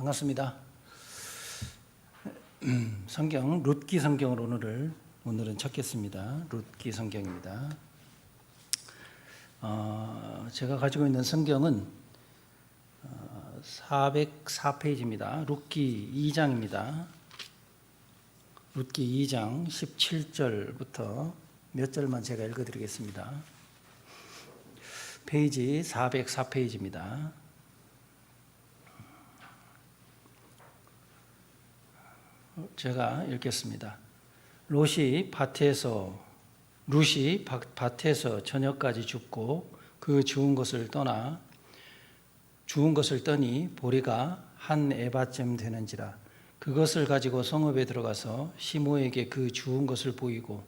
반갑습니다. 성경 룻기 성경을 오늘은 찾겠습니다. 룻기 성경입니다. 제가 가지고 있는 성경은 404페이지입니다. 룻기 2장입니다. 룻기 2장 17절부터 몇 절만 제가 읽어드리겠습니다. 페이지 404페이지입니다. 제가 읽겠습니다. 룻이 밭에서 저녁까지 줍고 그 주운 것을 떠니 보리가 한 에바쯤 되는지라. 그것을 가지고 성읍에 들어가서 시므에게 그 주운 것을 보이고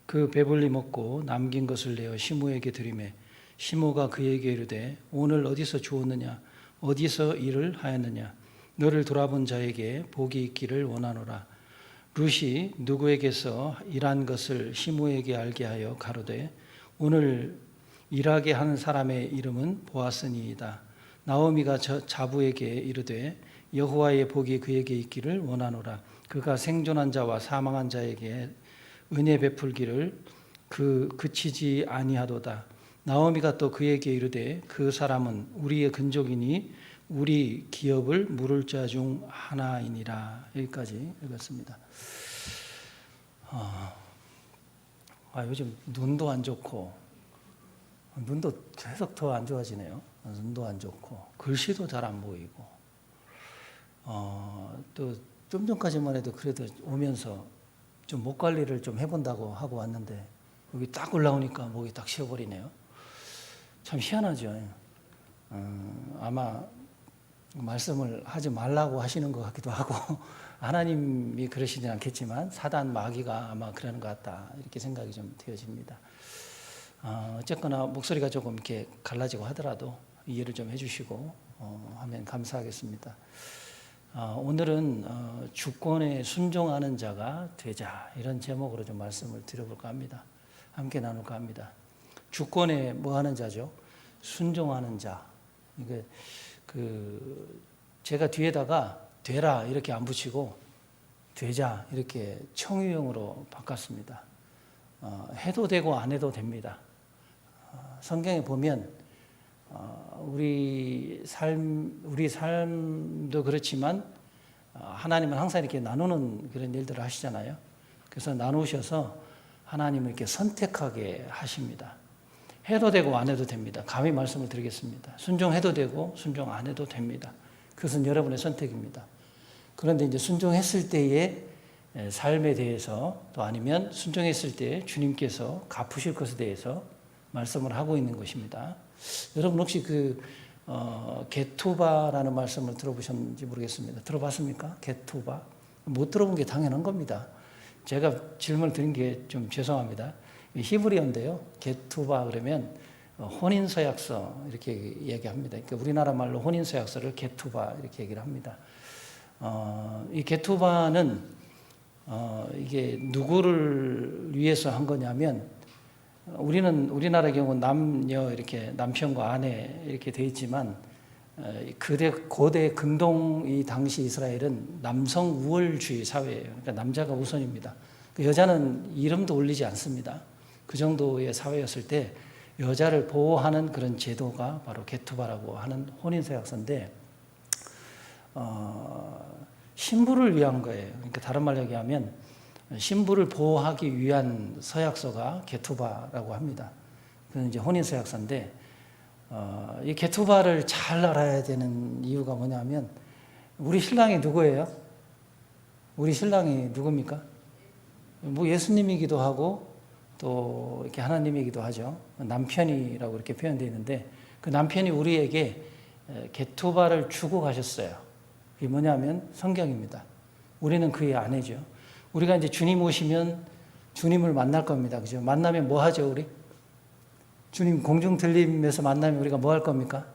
그 배불리 먹고 남긴 것을 내어 시므에게 드리매 시므가 그에게 이르되 오늘 어디서 주웠느냐 어디서 일을 하였느냐 너를 돌아본 자에게 복이 있기를 원하노라. 룻이 누구에게서 일한 것을 시므에게 알게 하여 가로되 오늘 일하게 한 사람의 이름은 보아스니이다. 나오미가 자부에게 이르되 여호와의 복이 그에게 있기를 원하노라. 그가 생존한 자와 사망한 자에게 은혜 베풀기를 그치지 아니하도다. 나오미가 또 그에게 이르되 그 사람은 우리의 근족이니 우리 기업을 물을 자 중 하나이니라. 여기까지 읽었습니다. 요즘 눈도 안 좋고 눈도 계속 더 안 좋아지네요. 눈도 안 좋고 글씨도 잘 안 보이고 또 좀 전까지만 해도 그래도 오면서 좀 목 관리를 좀 해본다고 하고 왔는데 여기 딱 올라오니까 목이 딱 쉬어버리네요. 참 희한하죠. 아마 말씀을 하지 말라고 하시는 것 같기도 하고 하나님이 그러시진 않겠지만 사단 마귀가 아마 그러는 것 같다 이렇게 생각이 좀 되어집니다. 어쨌거나 목소리가 조금 이렇게 갈라지고 하더라도 이해를 좀 해주시고 하면 감사하겠습니다. 오늘은 주권에 순종하는 자가 되자 이런 제목으로 좀 말씀을 드려볼까 합니다. 함께 나눌까 합니다. 주권에 뭐 하는 자죠? 순종하는 자. 이게 제가 뒤에다가 되라 이렇게 안 붙이고 되자 이렇게 청유형으로 바꿨습니다. 해도 되고 안 해도 됩니다. 성경에 보면 우리 삶도 그렇지만 하나님은 항상 이렇게 나누는 그런 일들을 하시잖아요. 그래서 나누셔서 하나님을 이렇게 선택하게 하십니다. 해도 되고 안 해도 됩니다. 감히 말씀을 드리겠습니다. 순종해도 되고 순종 안 해도 됩니다. 그것은 여러분의 선택입니다. 그런데 이제 순종했을 때의 삶에 대해서 또 아니면 순종했을 때 주님께서 갚으실 것에 대해서 말씀을 하고 있는 것입니다. 여러분 혹시 게토바라는 말씀을 들어보셨는지 모르겠습니다. 들어봤습니까? 게토바? 못 들어본 게 당연한 겁니다. 제가 질문을 드린 게 좀 죄송합니다. 히브리어인데요. 게토바 그러면 혼인서약서 이렇게 얘기합니다. 그러니까 우리나라 말로 혼인서약서를 게토바 이렇게 얘기를 합니다. 이 게토바는 이게 누구를 위해서 한 거냐면 우리나라 경우 남녀 이렇게 남편과 아내 이렇게 돼 있지만 고대 근동 이 당시 이스라엘은 남성 우월주의 사회예요. 그러니까 남자가 우선입니다. 여자는 이름도 올리지 않습니다. 그 정도의 사회였을 때 여자를 보호하는 그런 제도가 바로 게토바라고 하는 혼인서약서인데 신부를 위한 거예요. 그러니까 다른 말로 얘기하면 신부를 보호하기 위한 서약서가 게토바라고 합니다. 그건 이제 혼인서약서인데 이 게토바를 잘 알아야 되는 이유가 뭐냐면 우리 신랑이 누구예요? 우리 신랑이 누굽니까? 뭐 예수님이기도 하고 또 이렇게 하나님이기도 하죠. 남편이라고 이렇게 표현되어 있는데 그 남편이 우리에게 게토바를 주고 가셨어요. 이게 뭐냐면 성경입니다. 우리는 그의 아내죠. 우리가 이제 주님 오시면 주님을 만날 겁니다. 그죠? 만나면 뭐 하죠, 우리? 주님 공중 들림에서 만나면 우리가 뭐 할 겁니까?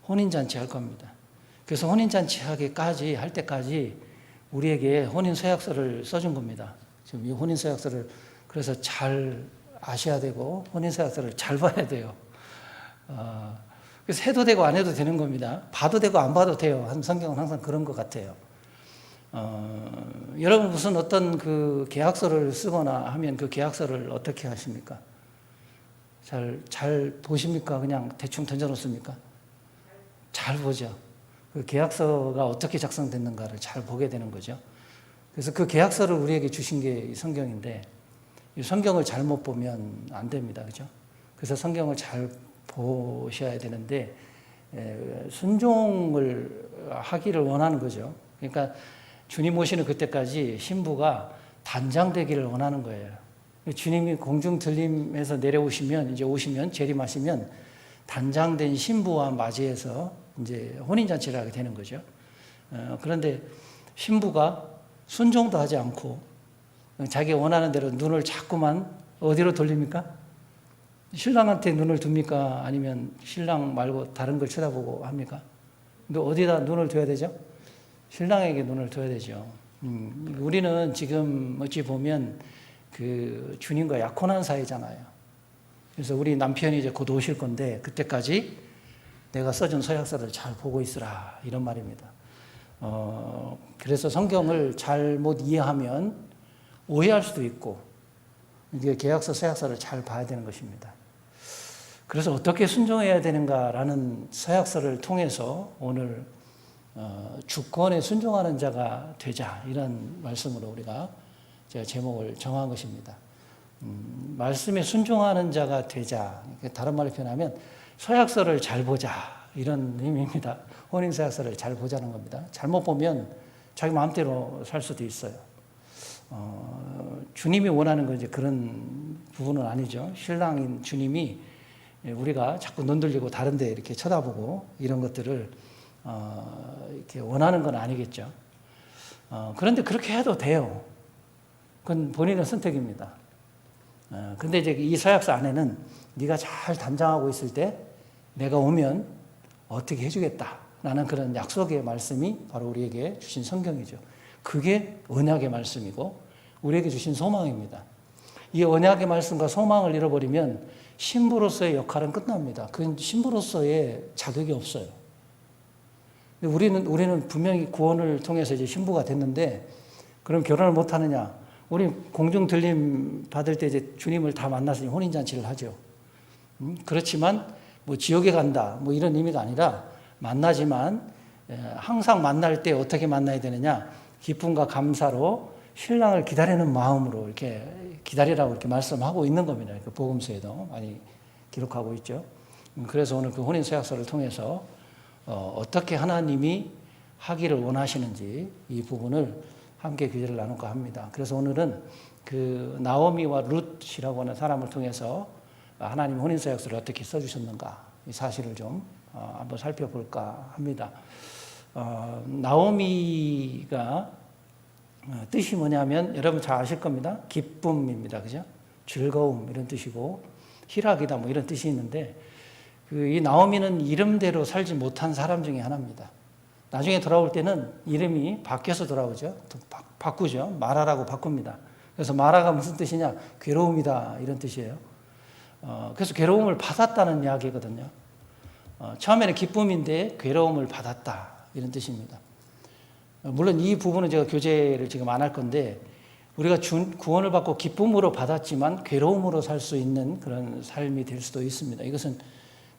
혼인잔치 할 겁니다. 그래서 혼인잔치 할 때까지 우리에게 혼인서약서를 써준 겁니다. 지금 이 혼인서약서를 그래서 잘 아셔야 되고 혼인서약서를 잘 봐야 돼요. 그래서 해도 되고 안 해도 되는 겁니다. 봐도 되고 안 봐도 돼요. 성경은 항상 그런 것 같아요. 여러분 무슨 어떤 그 계약서를 쓰거나 하면 그 계약서를 어떻게 하십니까? 잘 보십니까? 그냥 대충 던져놓습니까? 잘 보죠. 그 계약서가 어떻게 작성됐는가를 잘 보게 되는 거죠. 그래서 그 계약서를 우리에게 주신 게 성경인데, 이 성경을 잘못 보면 안 됩니다. 그죠? 그래서 성경을 잘 보셔야 되는데, 순종을 하기를 원하는 거죠. 그러니까 주님 오시는 그때까지 신부가 단장되기를 원하는 거예요. 주님이 공중 들림에서 내려오시면, 이제 오시면, 재림하시면 단장된 신부와 맞이해서 이제 혼인잔치를 하게 되는 거죠. 그런데 신부가 순종도 하지 않고 자기 원하는 대로 눈을 자꾸만 어디로 돌립니까? 신랑한테 눈을 둡니까? 아니면 신랑 말고 다른 걸 쳐다보고 합니까? 근데 어디다 눈을 둬야 되죠? 신랑에게 눈을 둬야 되죠. 우리는 지금 어찌 보면 그 주님과 약혼한 사이잖아요. 그래서 우리 남편이 이제 곧 오실 건데 그때까지 내가 써준 서약서를 잘 보고 있으라 이런 말입니다. 그래서 성경을 잘못 이해하면 오해할 수도 있고 이게 계약서, 서약서를 잘 봐야 되는 것입니다. 그래서 어떻게 순종해야 되는가라는 서약서를 통해서 오늘 주권에 순종하는 자가 되자 이런 말씀으로 우리가 제가 제목을 정한 것입니다. 말씀에 순종하는 자가 되자. 다른 말로 표현하면 서약서를 잘 보자 이런 의미입니다. 혼인 서약서를 잘 보자는 겁니다. 잘못 보면 자기 마음대로 살 수도 있어요. 주님이 원하는 건 이제 그런 부분은 아니죠. 신랑인 주님이 우리가 자꾸 눈 돌리고 다른 데 이렇게 쳐다보고 이런 것들을 이렇게 원하는 건 아니겠죠. 그런데 그렇게 해도 돼요. 그건 본인의 선택입니다. 근데 이제 이 서약서 안에는 네가 잘 단장하고 있을 때 내가 오면 어떻게 해주겠다라는 그런 약속의 말씀이 바로 우리에게 주신 성경이죠. 그게 언약의 말씀이고 우리에게 주신 소망입니다. 이 언약의 말씀과 소망을 잃어버리면 신부로서의 역할은 끝납니다. 그건 신부로서의 자격이 없어요. 우리는 분명히 구원을 통해서 이제 신부가 됐는데 그럼 결혼을 못 하느냐? 우리 공중 들림 받을 때 이제 주님을 다 만났으니 혼인잔치를 하죠. 그렇지만 뭐 지옥에 간다 뭐 이런 의미가 아니라 만나지만 항상 만날 때 어떻게 만나야 되느냐? 기쁨과 감사로 신랑을 기다리는 마음으로 이렇게 기다리라고 이렇게 말씀하고 있는 겁니다. 그 복음서에도 많이 기록하고 있죠. 그래서 오늘 그 혼인 서약서를 통해서 어떻게 하나님이 하기를 원하시는지 이 부분을 함께 교제를 나눌까 합니다. 그래서 오늘은 그 나오미와 룻이라고 하는 사람을 통해서 하나님 혼인 서약서를 어떻게 써주셨는가 이 사실을 좀 한번 살펴볼까 합니다. 나오미가 뜻이 뭐냐면 여러분 잘 아실 겁니다. 기쁨입니다. 그죠? 즐거움 이런 뜻이고 희락이다 뭐 이런 뜻이 있는데 이 나오미는 이름대로 살지 못한 사람 중에 하나입니다. 나중에 돌아올 때는 이름이 바뀌어서 돌아오죠. 바꾸죠. 마라라고 바꿉니다. 그래서 마라가 무슨 뜻이냐? 괴로움이다 이런 뜻이에요. 그래서 괴로움을 받았다는 이야기거든요. 처음에는 기쁨인데 괴로움을 받았다 이런 뜻입니다. 물론 이 부분은 제가 교재를 지금 안 할 건데 우리가 구원을 받고 기쁨으로 받았지만 괴로움으로 살 수 있는 그런 삶이 될 수도 있습니다. 이것은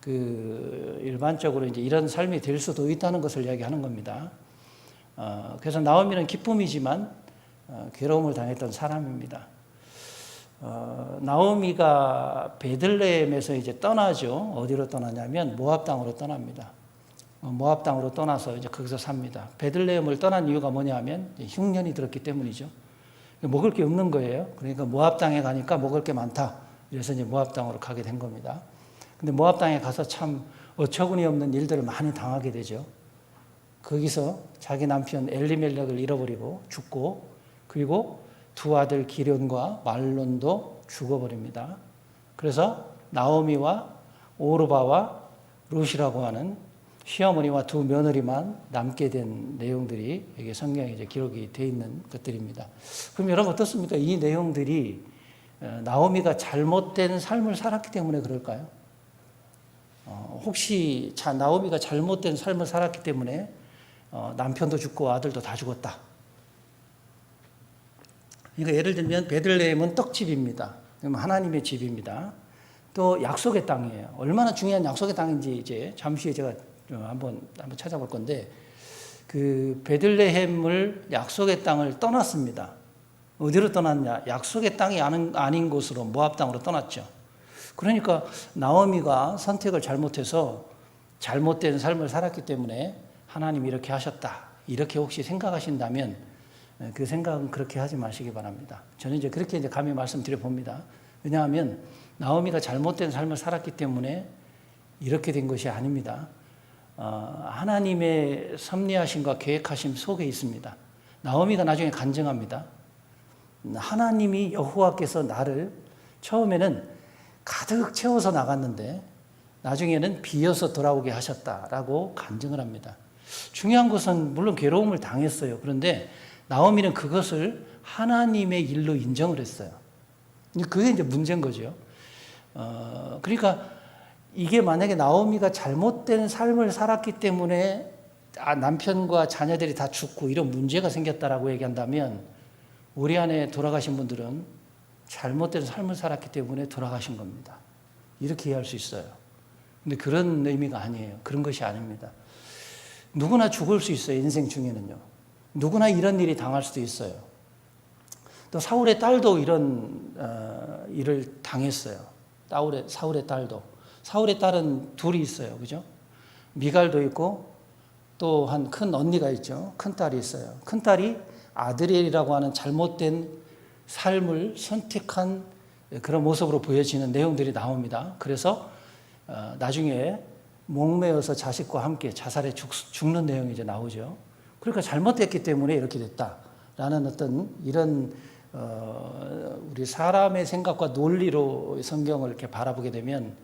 그 일반적으로 이제 이런 삶이 될 수도 있다는 것을 이야기하는 겁니다. 그래서 나오미는 기쁨이지만 괴로움을 당했던 사람입니다. 나오미가 베들레헴에서 이제 떠나죠. 어디로 떠나냐면 모압 땅으로 떠납니다. 모압 땅으로 떠나서 이제 거기서 삽니다. 베들레헴을 떠난 이유가 뭐냐면 흉년이 들었기 때문이죠. 먹을 게 없는 거예요. 그러니까 모압 땅에 가니까 먹을 게 많다. 그래서 이제 모압 땅으로 가게 된 겁니다. 근데 모압 땅에 가서 참 어처구니 없는 일들을 많이 당하게 되죠. 거기서 자기 남편 엘리멜렉을 잃어버리고 죽고 그리고 두 아들 기련과 말론도 죽어버립니다. 그래서 나오미와 오르바와 룻이라고 하는 시어머니와 두 며느리만 남게 된 내용들이 여기 성경에 이제 기록이 되어 있는 것들입니다. 그럼 여러분 어떻습니까? 이 내용들이 나오미가 잘못된 삶을 살았기 때문에 그럴까요? 혹시 나오미가 잘못된 삶을 살았기 때문에 남편도 죽고 아들도 다 죽었다. 그러니까 예를 들면 베들레헴은 떡집입니다. 그럼 하나님의 집입니다. 또 약속의 땅이에요. 얼마나 중요한 약속의 땅인지 이제 잠시 후에 제가 한번 찾아볼 건데, 그 베들레헴을 약속의 땅을 떠났습니다. 어디로 떠났냐? 약속의 땅이 아닌 곳으로 모압 땅으로 떠났죠. 그러니까 나오미가 선택을 잘못해서 잘못된 삶을 살았기 때문에 하나님이 이렇게 하셨다. 이렇게 혹시 생각하신다면 그 생각은 그렇게 하지 마시기 바랍니다. 저는 이제 그렇게 이제 감히 말씀드려 봅니다. 왜냐하면 나오미가 잘못된 삶을 살았기 때문에 이렇게 된 것이 아닙니다. 하나님의 섭리하심과 계획하심 속에 있습니다. 나오미가 나중에 간증합니다. 하나님이 여호와께서 나를 처음에는 가득 채워서 나갔는데 나중에는 비어서 돌아오게 하셨다라고 간증을 합니다. 중요한 것은 물론 괴로움을 당했어요. 그런데 나오미는 그것을 하나님의 일로 인정을 했어요. 그게 이제 문제인 거죠. 그러니까 이게 만약에 나오미가 잘못된 삶을 살았기 때문에 남편과 자녀들이 다 죽고 이런 문제가 생겼다라고 얘기한다면 우리 안에 돌아가신 분들은 잘못된 삶을 살았기 때문에 돌아가신 겁니다. 이렇게 이해할 수 있어요. 근데 그런 의미가 아니에요. 그런 것이 아닙니다. 누구나 죽을 수 있어요. 인생 중에는요. 누구나 이런 일이 당할 수도 있어요. 또 사울의 딸도 이런 일을 당했어요. 사울의 딸도. 사울의 딸은 둘이 있어요. 그죠? 미갈도 있고 또 한 큰 언니가 있죠. 큰 딸이 있어요. 큰 딸이 아드리엘이라고 하는 잘못된 삶을 선택한 그런 모습으로 보여지는 내용들이 나옵니다. 그래서 나중에 목매어서 자식과 함께 자살해 죽는 내용이 이제 나오죠. 그러니까 잘못됐기 때문에 이렇게 됐다라는 어떤 이런 우리 사람의 생각과 논리로 성경을 이렇게 바라보게 되면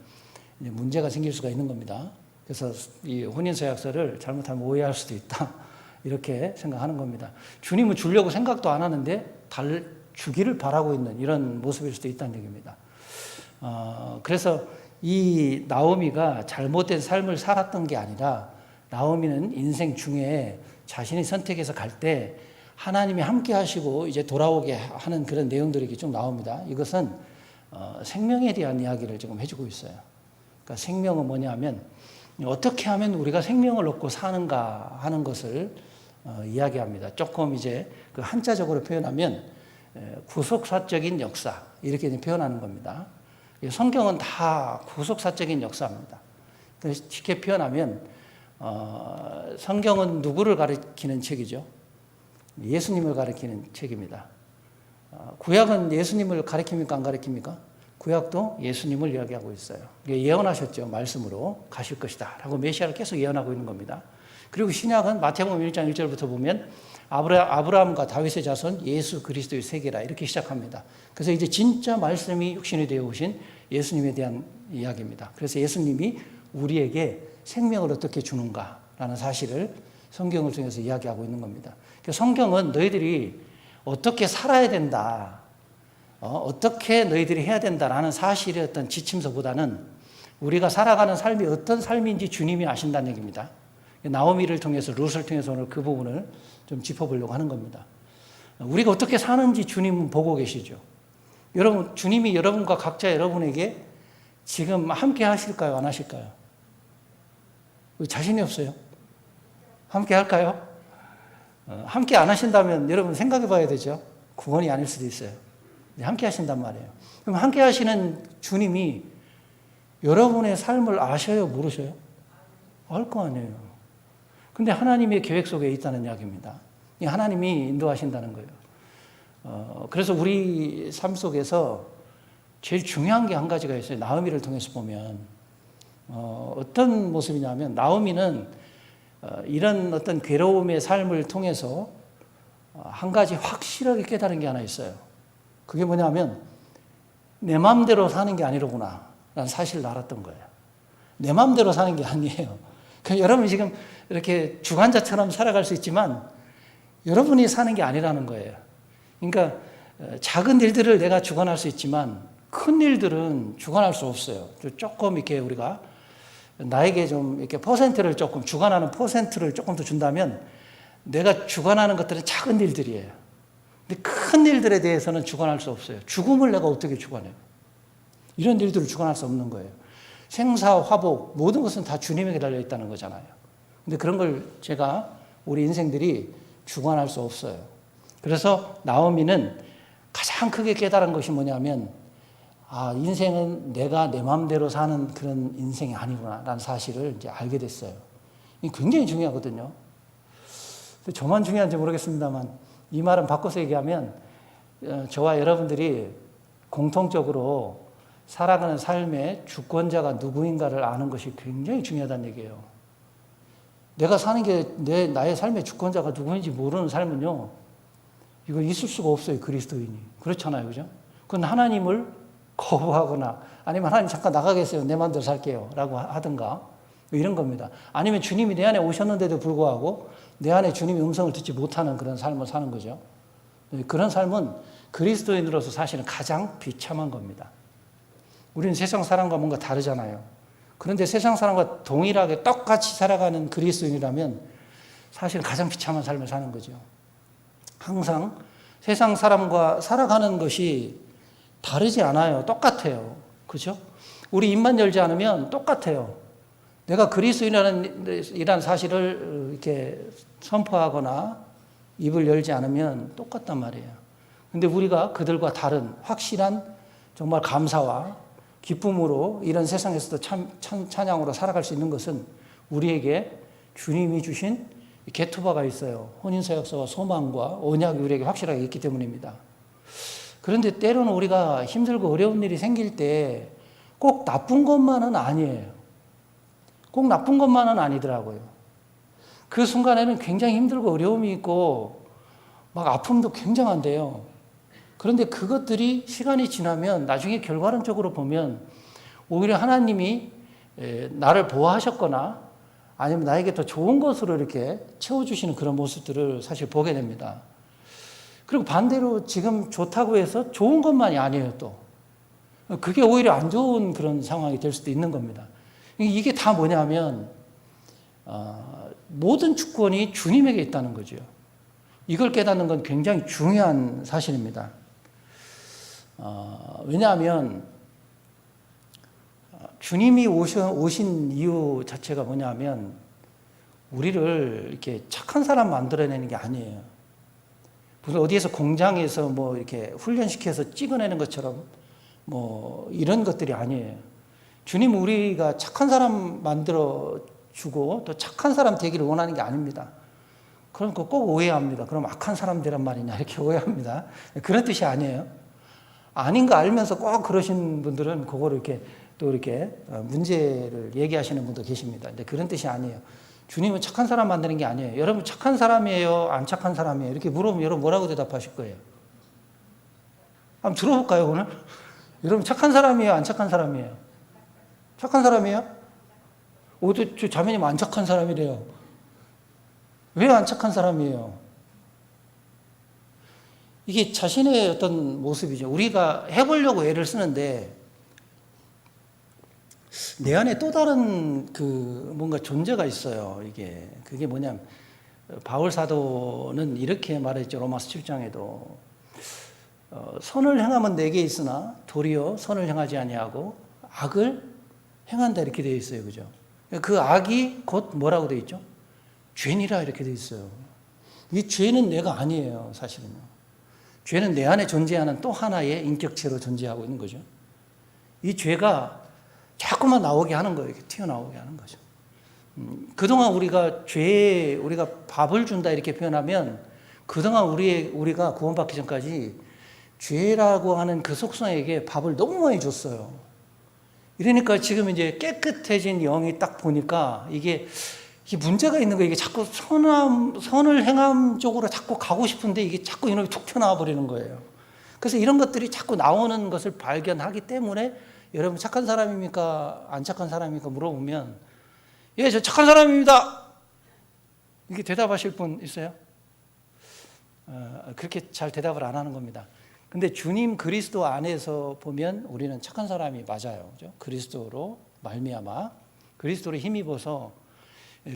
이제 문제가 생길 수가 있는 겁니다. 그래서 이 혼인서약서를 잘못하면 오해할 수도 있다. 이렇게 생각하는 겁니다. 주님은 주려고 생각도 안 하는데 주기를 바라고 있는 이런 모습일 수도 있다는 얘기입니다. 그래서 이 나오미가 잘못된 삶을 살았던 게 아니라 나오미는 인생 중에 자신이 선택해서 갈 때 하나님이 함께 하시고 이제 돌아오게 하는 그런 내용들이 좀 나옵니다. 이것은 생명에 대한 이야기를 지금 해주고 있어요. 그러니까 생명은 뭐냐 하면 어떻게 하면 우리가 생명을 얻고 사는가 하는 것을 이야기합니다. 조금 이제 그 한자적으로 표현하면 구속사적인 역사 이렇게 표현하는 겁니다. 성경은 다 구속사적인 역사입니다. 쉽게 표현하면 성경은 누구를 가리키는 책이죠? 예수님을 가리키는 책입니다. 구약은 예수님을 가리킵니까? 안 가리킵니까? 구약도 예수님을 이야기하고 있어요. 예언하셨죠. 말씀으로 가실 것이다 라고 메시아를 계속 예언하고 있는 겁니다. 그리고 신약은 마태복음 1장 1절부터 보면 아브라함과 다윗의 자손 예수 그리스도의 세계라 이렇게 시작합니다. 그래서 이제 진짜 말씀이 육신이 되어 오신 예수님에 대한 이야기입니다. 그래서 예수님이 우리에게 생명을 어떻게 주는가라는 사실을 성경을 통해서 이야기하고 있는 겁니다. 성경은 너희들이 어떻게 살아야 된다, 어떻게 너희들이 해야 된다라는 사실의 어떤 지침서보다는 우리가 살아가는 삶이 어떤 삶인지 주님이 아신다는 얘기입니다. 나오미를 통해서 룻을 통해서 오늘 그 부분을 좀 짚어보려고 하는 겁니다. 우리가 어떻게 사는지 주님은 보고 계시죠. 여러분, 주님이 여러분과 각자 여러분에게 지금 함께 하실까요? 안 하실까요? 자신이 없어요. 함께 할까요? 함께 안 하신다면 여러분 생각해 봐야 되죠. 구원이 아닐 수도 있어요. 함께 하신단 말이에요. 그럼 함께 하시는 주님이 여러분의 삶을 아셔요? 모르셔요? 알 거 아니에요. 근데 하나님의 계획 속에 있다는 이야기입니다. 하나님이 인도하신다는 거예요. 그래서 우리 삶 속에서 제일 중요한 게 한 가지가 있어요. 나오미를 통해서 보면 어떤 모습이냐면 나오미는 이런 어떤 괴로움의 삶을 통해서 한 가지 확실하게 깨달은 게 하나 있어요. 그게 뭐냐면 내 마음대로 사는 게 아니로구나 라는 사실을 알았던 거예요. 내 마음대로 사는 게 아니에요. 여러분이 지금 이렇게 주관자처럼 살아갈 수 있지만 여러분이 사는 게 아니라는 거예요. 그러니까 작은 일들을 내가 주관할 수 있지만 큰 일들은 주관할 수 없어요. 조금 이렇게 우리가 나에게 좀 이렇게 퍼센트를 조금, 주관하는 퍼센트를 조금 더 준다면 내가 주관하는 것들은 작은 일들이에요. 근데 큰 일들에 대해서는 주관할 수 없어요. 죽음을 내가 어떻게 주관해요? 이런 일들을 주관할 수 없는 거예요. 생사, 화복, 모든 것은 다 주님에게 달려있다는 거잖아요. 근데 그런 걸 제가, 우리 인생들이 주관할 수 없어요. 그래서 나오미는 가장 크게 깨달은 것이 뭐냐면, 인생은 내가 내 마음대로 사는 그런 인생이 아니구나 라는 사실을 이제 알게 됐어요. 이게 굉장히 중요하거든요. 저만 중요한지 모르겠습니다만, 이 말은 바꿔서 얘기하면, 저와 여러분들이 공통적으로 살아가는 삶의 주권자가 누구인가를 아는 것이 굉장히 중요하다는 얘기예요. 내가 사는 게 나의 삶의 주권자가 누구인지 모르는 삶은요, 이거 있을 수가 없어요, 그리스도인이. 그렇잖아요, 그죠? 그건 하나님을 거부하거나, 아니면 하나님 잠깐 나가겠어요, 내 마음대로 살게요 라고 하든가, 이런 겁니다. 아니면 주님이 내 안에 오셨는데도 불구하고 내 안에 주님의 음성을 듣지 못하는 그런 삶을 사는 거죠. 그런 삶은 그리스도인으로서 사실은 가장 비참한 겁니다. 우리는 세상 사람과 뭔가 다르잖아요. 그런데 세상 사람과 동일하게 똑같이 살아가는 그리스도인이라면 사실은 가장 비참한 삶을 사는 거죠. 항상 세상 사람과 살아가는 것이 다르지 않아요. 똑같아요. 그렇죠? 우리 입만 열지 않으면 똑같아요. 내가 그리스도인이라는 사실을 이렇게 선포하거나 입을 열지 않으면 똑같단 말이에요. 근데 우리가 그들과 다른 확실한 정말 감사와 기쁨으로 이런 세상에서도 찬양으로 살아갈 수 있는 것은 우리에게 주님이 주신 게투바가 있어요. 혼인서약서와 소망과 언약이 우리에게 확실하게 있기 때문입니다. 그런데 때로는 우리가 힘들고 어려운 일이 생길 때 꼭 나쁜 것만은 아니에요. 꼭 나쁜 것만은 아니더라고요. 그 순간에는 굉장히 힘들고 어려움이 있고 막 아픔도 굉장한데요. 그런데 그것들이 시간이 지나면 나중에 결과론적으로 보면 오히려 하나님이 나를 보호하셨거나 아니면 나에게 더 좋은 것으로 이렇게 채워주시는 그런 모습들을 사실 보게 됩니다. 그리고 반대로 지금 좋다고 해서 좋은 것만이 아니에요, 또. 그게 오히려 안 좋은 그런 상황이 될 수도 있는 겁니다. 이게 다 뭐냐면, 모든 주권이 주님에게 있다는 거죠. 이걸 깨닫는 건 굉장히 중요한 사실입니다. 왜냐하면, 주님이 오신 이유 자체가 뭐냐면, 우리를 이렇게 착한 사람 만들어내는 게 아니에요. 무슨 어디에서 공장에서 뭐 이렇게 훈련시켜서 찍어내는 것처럼 뭐 이런 것들이 아니에요. 주님은 우리가 착한 사람 만들어 주고 또 착한 사람 되기를 원하는 게 아닙니다. 그럼 꼭 오해합니다. 그럼 악한 사람 되란 말이냐 이렇게 오해합니다. 그런 뜻이 아니에요. 아닌 거 알면서 꼭 그러신 분들은 그거를 이렇게 또 이렇게 문제를 얘기하시는 분도 계십니다. 근데 그런 뜻이 아니에요. 주님은 착한 사람 만드는 게 아니에요. 여러분 착한 사람이에요? 안 착한 사람이에요? 이렇게 물어보면 여러분 뭐라고 대답하실 거예요? 한번 들어볼까요, 오늘? 여러분 착한 사람이에요? 안 착한 사람이에요? 착한 사람이에요? 저 자매님 안 착한 사람이래요. 왜 안 착한 사람이에요? 이게 자신의 어떤 모습이죠. 우리가 해보려고 애를 쓰는데 내 안에 또 다른 뭔가 존재가 있어요. 그게 뭐냐면 바울 사도는 이렇게 말했죠. 로마서 7장에도 선을 행하면 내게 있으나 도리어 선을 행하지 아니하고 악을 행한다 이렇게 되어 있어요. 그죠? 그 악이 곧 뭐라고 되어 있죠? 죄니라 이렇게 되어 있어요. 이 죄는 내가 아니에요. 사실은요. 죄는 내 안에 존재하는 또 하나의 인격체로 존재하고 있는 거죠. 이 죄가 자꾸만 나오게 하는 거예요. 이렇게 튀어나오게 하는 거죠. 그동안 우리가 밥을 준다 이렇게 표현하면 그동안 우리가 구원받기 전까지 죄라고 하는 그 속성에게 밥을 너무 많이 줬어요. 이러니까 지금 이제 깨끗해진 영이 딱 보니까 이게 문제가 있는 거예요. 이게 자꾸 선을 행함 쪽으로 자꾸 가고 싶은데 이게 자꾸 이놈이 툭 튀어나와 버리는 거예요. 그래서 이런 것들이 자꾸 나오는 것을 발견하기 때문에 여러분 착한 사람입니까? 안 착한 사람입니까? 물어보면 예, 저 착한 사람입니다. 이렇게 대답하실 분 있어요? 그렇게 잘 대답을 안 하는 겁니다. 근데 주님 그리스도 안에서 보면 우리는 착한 사람이 맞아요. 그죠? 그리스도로 말미암아 그리스도로 힘입어서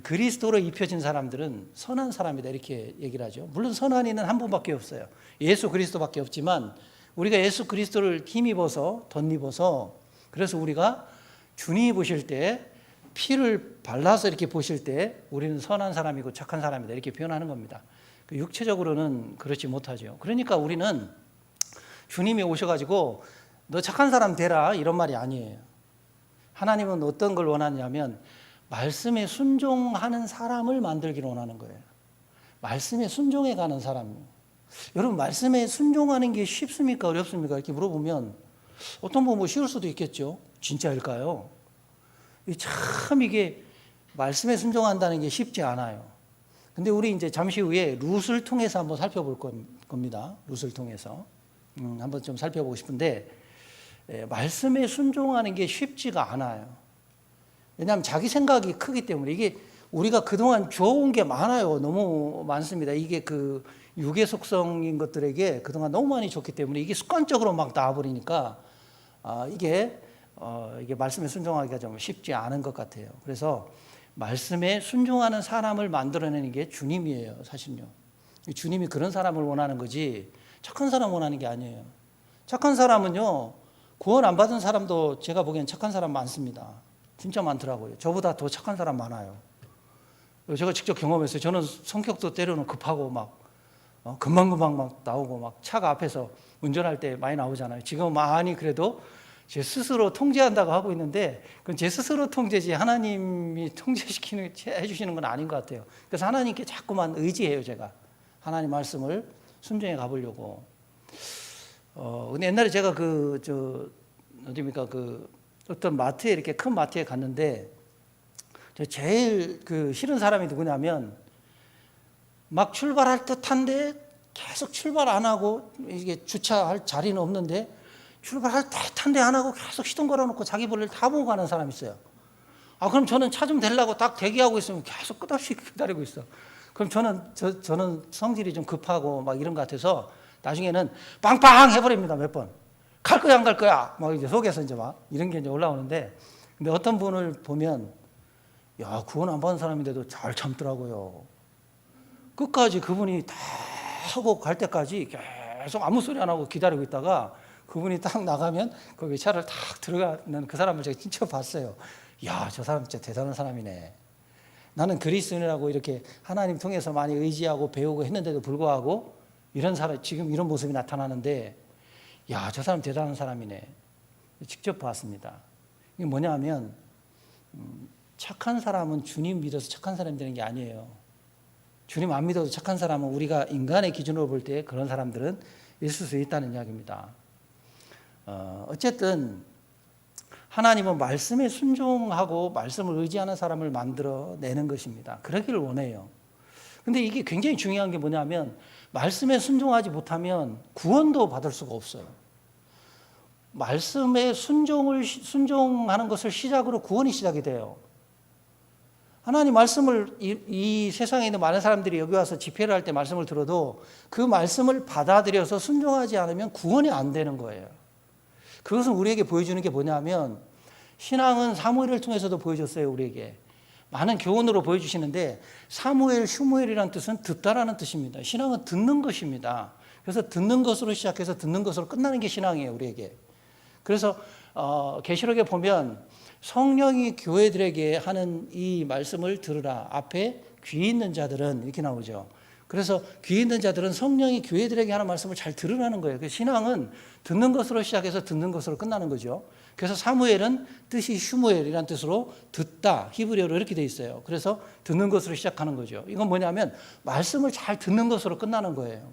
그리스도로 입혀진 사람들은 선한 사람이다 이렇게 얘기를 하죠. 물론 선한 이는 한 분밖에 없어요. 예수 그리스도밖에 없지만 우리가 예수 그리스도를 힘입어서 덧입어서 그래서 우리가 주님이 보실 때 피를 발라서 이렇게 보실 때 우리는 선한 사람이고 착한 사람이다 이렇게 표현하는 겁니다. 육체적으로는 그렇지 못하죠. 그러니까 우리는 주님이 오셔가지고 너 착한 사람 되라 이런 말이 아니에요. 하나님은 어떤 걸 원하냐면 말씀에 순종하는 사람을 만들기를 원하는 거예요. 말씀에 순종해 가는 사람. 여러분 말씀에 순종하는 게 쉽습니까 어렵습니까? 이렇게 물어보면 어떤 분은 뭐 쉬울 수도 있겠죠. 진짜일까요? 참 이게 말씀에 순종한다는 게 쉽지 않아요. 근데 우리 이제 잠시 후에 룻을 통해서 한번 살펴볼 겁니다. 룻을 통해서 한번 좀 살펴보고 싶은데 말씀에 순종하는 게 쉽지가 않아요. 왜냐하면 자기 생각이 크기 때문에 이게 우리가 그동안 줘온 게 많아요. 너무 많습니다. 이게 그 육의 속성인 것들에게 그동안 너무 많이 줬기 때문에 이게 습관적으로 막 나와버리니까 이게 말씀에 순종하기가 좀 쉽지 않은 것 같아요. 그래서 말씀에 순종하는 사람을 만들어내는 게 주님이에요, 사실은요. 주님이 그런 사람을 원하는 거지 착한 사람 원하는 게 아니에요. 착한 사람은요, 구원 안 받은 사람도 제가 보기엔 착한 사람 많습니다. 진짜 많더라고요. 저보다 더 착한 사람 많아요. 제가 직접 경험했어요. 저는 성격도 때로는 급하고 막 금방금방 막 나오고 막 차가 앞에서 운전할 때 많이 나오잖아요. 지금 많이 그래도 제 스스로 통제한다고 하고 있는데 그건 제 스스로 통제지 하나님이 해주시는 건 아닌 것 같아요. 그래서 하나님께 자꾸만 의지해요. 제가 하나님 말씀을 순종해 가보려고. 근데 옛날에 제가 어디입니까 어떤 마트에 이렇게 큰 마트에 갔는데 제일 싫은 사람이 누구냐면 막 출발할 듯한데 계속 출발 안 하고 이게 주차할 자리는 없는데 출발할 듯한데 안 하고 계속 시동 걸어놓고 자기 볼일 다 보고 가는 사람이 있어요. 그럼 저는 차 좀 대려고 딱 대기하고 있으면 계속 끝없이 기다리고 있어. 그럼 저는 성질이 좀 급하고 막 이런 것 같아서 나중에는 빵빵 해버립니다. 몇 번. 갈 거야 안 갈 거야 막 이제 속에서 이제 막 이런 게 이제 올라오는데 근데 어떤 분을 보면 야 구원 안 받은 사람인데도 잘 참더라고요. 끝까지 그분이 다 하고 갈 때까지 계속 아무 소리 안 하고 기다리고 있다가 그분이 딱 나가면 거기 차를 딱 들어가는 그 사람을 제가 진짜 봤어요. 야, 저 사람 진짜 대단한 사람이네. 나는 그리스도인이라고 이렇게 하나님 통해서 많이 의지하고 배우고 했는데도 불구하고 이런 사람 지금 이런 모습이 나타나는데 야, 저 사람 대단한 사람이네. 직접 봤습니다. 이게 뭐냐면 착한 사람은 주님 믿어서 착한 사람이 되는 게 아니에요. 주님 안 믿어도 착한 사람은 우리가 인간의 기준으로 볼 때 그런 사람들은 있을 수 있다는 이야기입니다. 어쨌든 하나님은 말씀에 순종하고 말씀을 의지하는 사람을 만들어내는 것입니다. 그러기를 원해요. 근데 이게 굉장히 중요한 게 뭐냐면 말씀에 순종하지 못하면 구원도 받을 수가 없어요. 말씀에 순종하는 것을 시작으로 구원이 시작이 돼요. 하나님 말씀을 이 세상에 있는 많은 사람들이 여기 와서 집회를 할 때 말씀을 들어도 그 말씀을 받아들여서 순종하지 않으면 구원이 안 되는 거예요. 그것은 우리에게 보여주는 게 뭐냐면 신앙은 사무엘을 통해서도 보여줬어요. 우리에게 많은 교훈으로 보여주시는데 사무엘, 슈무엘이라는 뜻은 듣다라는 뜻입니다. 신앙은 듣는 것입니다. 그래서 듣는 것으로 시작해서 듣는 것으로 끝나는 게 신앙이에요. 우리에게. 그래서 계시록에 보면 성령이 교회들에게 하는 이 말씀을 들으라. 앞에 귀 있는 자들은 이렇게 나오죠. 그래서 귀 있는 자들은 성령이 교회들에게 하는 말씀을 잘 들으라는 거예요. 그 신앙은 듣는 것으로 시작해서 듣는 것으로 끝나는 거죠. 그래서 사무엘은 뜻이 슈무엘이라는 뜻으로 듣다, 히브리어로 이렇게 돼 있어요. 그래서 듣는 것으로 시작하는 거죠. 이건 뭐냐면 말씀을 잘 듣는 것으로 끝나는 거예요.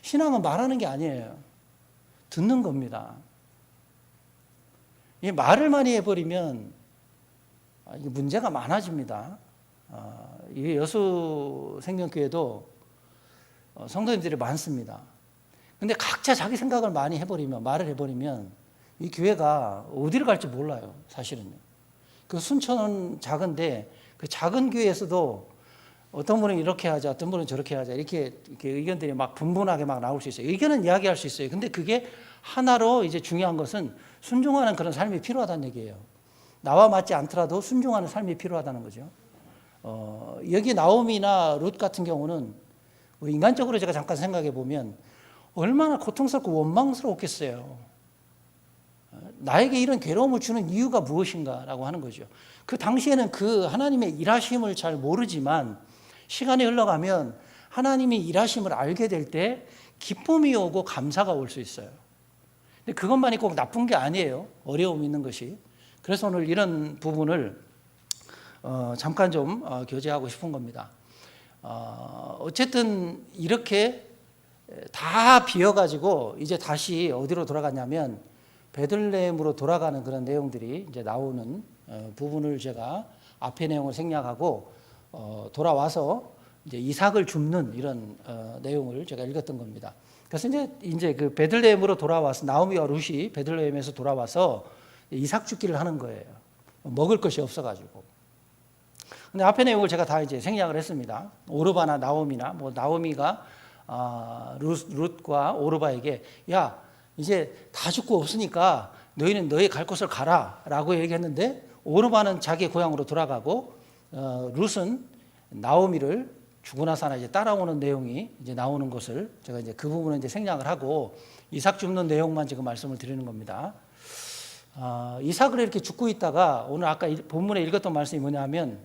신앙은 말하는 게 아니에요. 듣는 겁니다. 이 말을 많이 해버리면 이게 문제가 많아집니다. 이 여수 생명교회도 성도님들이 많습니다. 근데 각자 자기 생각을 많이 해버리면, 말을 해버리면 이 교회가 어디를 갈지 몰라요, 사실은요. 그 순천은 작은데 그 작은 교회에서도 어떤 분은 이렇게 하자, 어떤 분은 저렇게 하자, 이렇게 의견들이 막 분분하게 막 나올 수 있어요. 의견은 이야기할 수 있어요. 근데 그게 하나로 이제 중요한 것은 순종하는 그런 삶이 필요하다는 얘기예요. 나와 맞지 않더라도 순종하는 삶이 필요하다는 거죠. 여기 나오미나 룻 같은 경우는 우리 인간적으로 제가 잠깐 생각해 보면 얼마나 고통스럽고 원망스러웠겠어요. 나에게 이런 괴로움을 주는 이유가 무엇인가라고 하는 거죠. 그 당시에는 그 하나님의 일하심을 잘 모르지만 시간이 흘러가면 하나님의 일하심을 알게 될 때 기쁨이 오고 감사가 올 수 있어요. 근데 그것만이 꼭 나쁜 게 아니에요. 어려움이 있는 것이. 그래서 오늘 이런 부분을 잠깐 좀 교제하고 싶은 겁니다. 어쨌든 이렇게 다 비어가지고 이제 다시 어디로 돌아갔냐면 베들레헴으로 돌아가는 그런 내용들이 이제 나오는 부분을 제가 앞의 내용을 생략하고 돌아와서 이제 이삭을 줍는 이런 내용을 제가 읽었던 겁니다. 그래서 이제 그 베들레헴으로 돌아와서 나오미와 룻이 베들레헴에서 돌아와서 이삭 줍기를 하는 거예요. 먹을 것이 없어가지고. 근데 앞의 내용을 제가 다 이제 생략을 했습니다. 오르바나 나오미나 뭐 나오미가 룻과 오르바에게 야 이제 다 죽고 없으니까 너희는 너희 갈 곳을 가라라고 얘기했는데 오르바는 자기 고향으로 돌아가고 룻은 나오미를 주고 나서 하나 이제 따라오는 내용이 이제 나오는 것을 제가 이제 그 부분은 이제 생략을 하고 이삭 줍는 내용만 지금 말씀을 드리는 겁니다. 이삭을 이렇게 줍고 있다가 오늘 아까 본문에 읽었던 말씀이 뭐냐면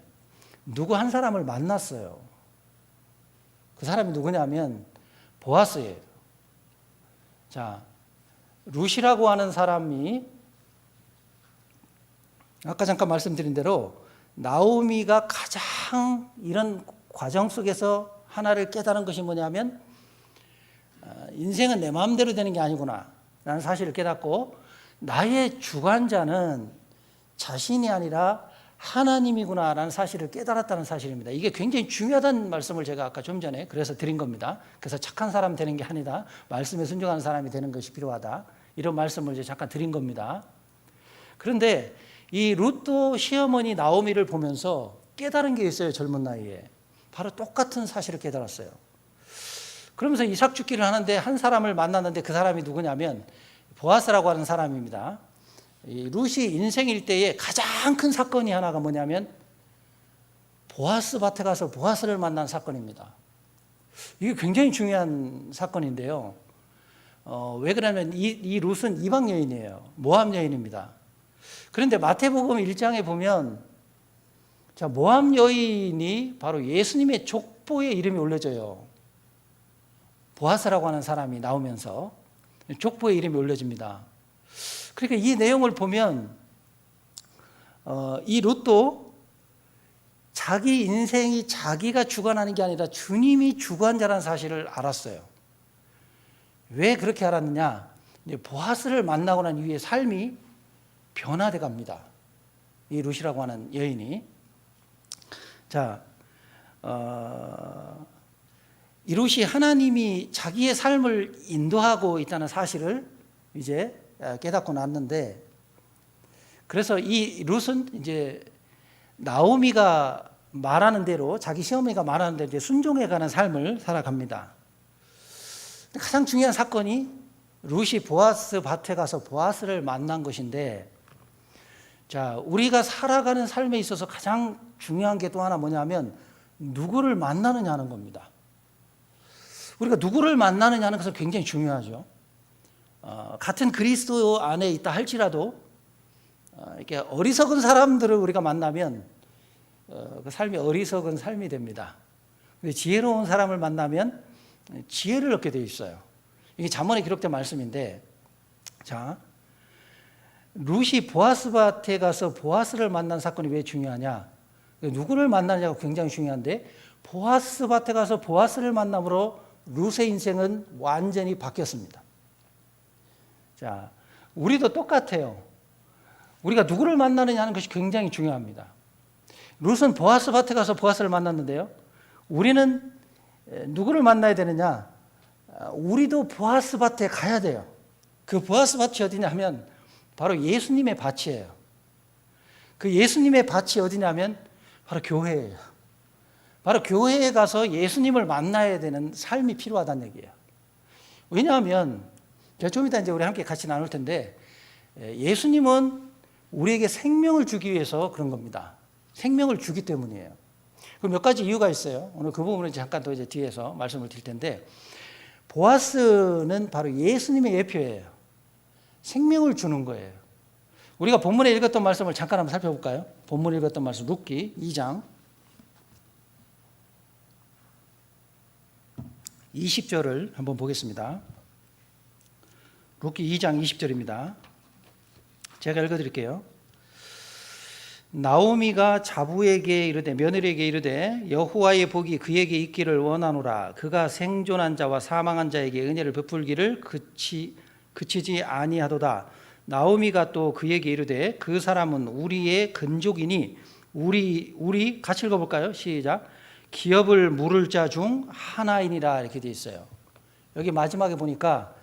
누구 한 사람을 만났어요. 그 사람이 누구냐면 보아스예요. 자, 룻이라고 하는 사람이 아까 잠깐 말씀드린 대로 나오미가 가장 이런 과정 속에서 하나를 깨달은 것이 뭐냐면 인생은 내 마음대로 되는 게 아니구나 라는 사실을 깨닫고 나의 주관자는 자신이 아니라 하나님이구나 라는 사실을 깨달았다는 사실입니다. 이게 굉장히 중요하다는 말씀을 제가 아까 좀 전에 그래서 드린 겁니다. 그래서 착한 사람 되는 게 아니다. 말씀에 순종하는 사람이 되는 것이 필요하다. 이런 말씀을 이제 잠깐 드린 겁니다. 그런데 이 룻도 시어머니 나오미를 보면서 깨달은 게 있어요. 젊은 나이에. 바로 똑같은 사실을 깨달았어요. 그러면서 이삭 줍기를 하는데 한 사람을 만났는데 그 사람이 누구냐면 보아스라고 하는 사람입니다. 이 룻이 인생 일대에 가장 큰 사건이 하나가 뭐냐면 보아스 밭에 가서 보아스를 만난 사건입니다. 이게 굉장히 중요한 사건인데요. 왜 그러냐면 이 룻은 이방 여인이에요. 모압 여인입니다. 그런데 마태복음 1장에 보면 자, 모압 여인이 바로 예수님의 족보에 이름이 올려져요. 보아스라고 하는 사람이 나오면서 족보에 이름이 올려집니다. 그러니까 이 내용을 보면 이 룻도 자기 인생이 자기가 주관하는 게 아니라 주님이 주관자라는 사실을 알았어요. 왜 그렇게 알았느냐? 보아스를 만나고 난 이후에 삶이 변화돼 갑니다. 이 룻이라고 하는 여인이. 자, 이 룻이 하나님이 자기의 삶을 인도하고 있다는 사실을 이제 깨닫고 났는데, 그래서 이 룻은 이제 나오미가 말하는 대로 자기 시어머니가 말하는 대로 이제 순종해가는 삶을 살아갑니다. 가장 중요한 사건이 룻이 보아스 밭에 가서 보아스를 만난 것인데, 자, 우리가 살아가는 삶에 있어서 가장 중요한 게 또 하나 뭐냐면 누구를 만나느냐는 겁니다. 우리가 누구를 만나느냐는 것은 굉장히 중요하죠. 같은 그리스도 안에 있다 할지라도 이렇게 어리석은 사람들을 우리가 만나면 그 삶이 어리석은 삶이 됩니다. 근데 지혜로운 사람을 만나면 지혜를 얻게 되어 있어요. 이게 잠언에 기록된 말씀인데, 자, 룻이 보아스 밭에 가서 보아스를 만난 사건이 왜 중요하냐? 누구를 만나느냐가 굉장히 중요한데, 보아스 밭에 가서 보아스를 만남으로 룻의 인생은 완전히 바뀌었습니다. 자, 우리도 똑같아요. 우리가 누구를 만나느냐 하는 것이 굉장히 중요합니다. 룻은 보아스 밭에 가서 보아스를 만났는데요. 우리는 누구를 만나야 되느냐? 우리도 보아스 밭에 가야 돼요. 그 보아스 밭이 어디냐면 바로 예수님의 밭이에요. 그 예수님의 밭이 어디냐면 바로 교회예요. 바로 교회에 가서 예수님을 만나야 되는 삶이 필요하다는 얘기예요. 왜냐하면 좀 이따 이제 우리 함께 같이 나눌 텐데, 예수님은 우리에게 생명을 주기 위해서 그런 겁니다. 생명을 주기 때문이에요. 그 몇 가지 이유가 있어요. 오늘 그 부분은 잠깐 더 이제 뒤에서 말씀을 드릴 텐데, 보아스는 바로 예수님의 예표예요. 생명을 주는 거예요. 우리가 본문에 읽었던 말씀을 잠깐 한번 살펴볼까요? 본문에 읽었던 말씀 룻기 2장 20절을 한번 보겠습니다. 룻기 2장 20절입니다. 제가 읽어드릴게요. 나오미가 자부에게 이르되 며느리에게 이르되 여호와의 복이 그에게 있기를 원하노라. 그가 생존한 자와 사망한 자에게 은혜를 베풀기를 그치지 아니하도다. 나오미가 또 그에게 이르되 그 사람은 우리의 근족이니 우리 같이 읽어볼까요? 시작. 기업을 물을 자 중 하나이니라. 이렇게 되어 있어요. 여기 마지막에 보니까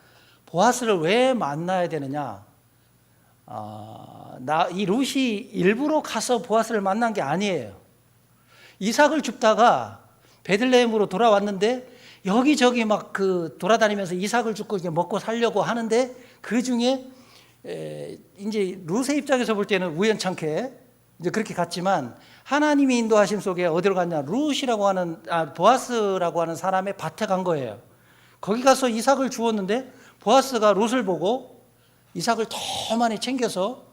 보아스를 왜 만나야 되느냐? 이 룻이 일부러 가서 보아스를 만난 게 아니에요. 이삭을 줍다가 베들레헴으로 돌아왔는데 여기저기 막 돌아다니면서 이삭을 줍고 이게 먹고 살려고 하는데 그 중에 이제 룻의 입장에서 볼 때는 우연찮게 이제 그렇게 갔지만 하나님의 인도하심 속에 어디로 갔냐? 룻이라고 하는 보아스라고 하는 사람의 밭에 간 거예요. 거기 가서 이삭을 주었는데 보아스가 룻을 보고 이삭을 더 많이 챙겨서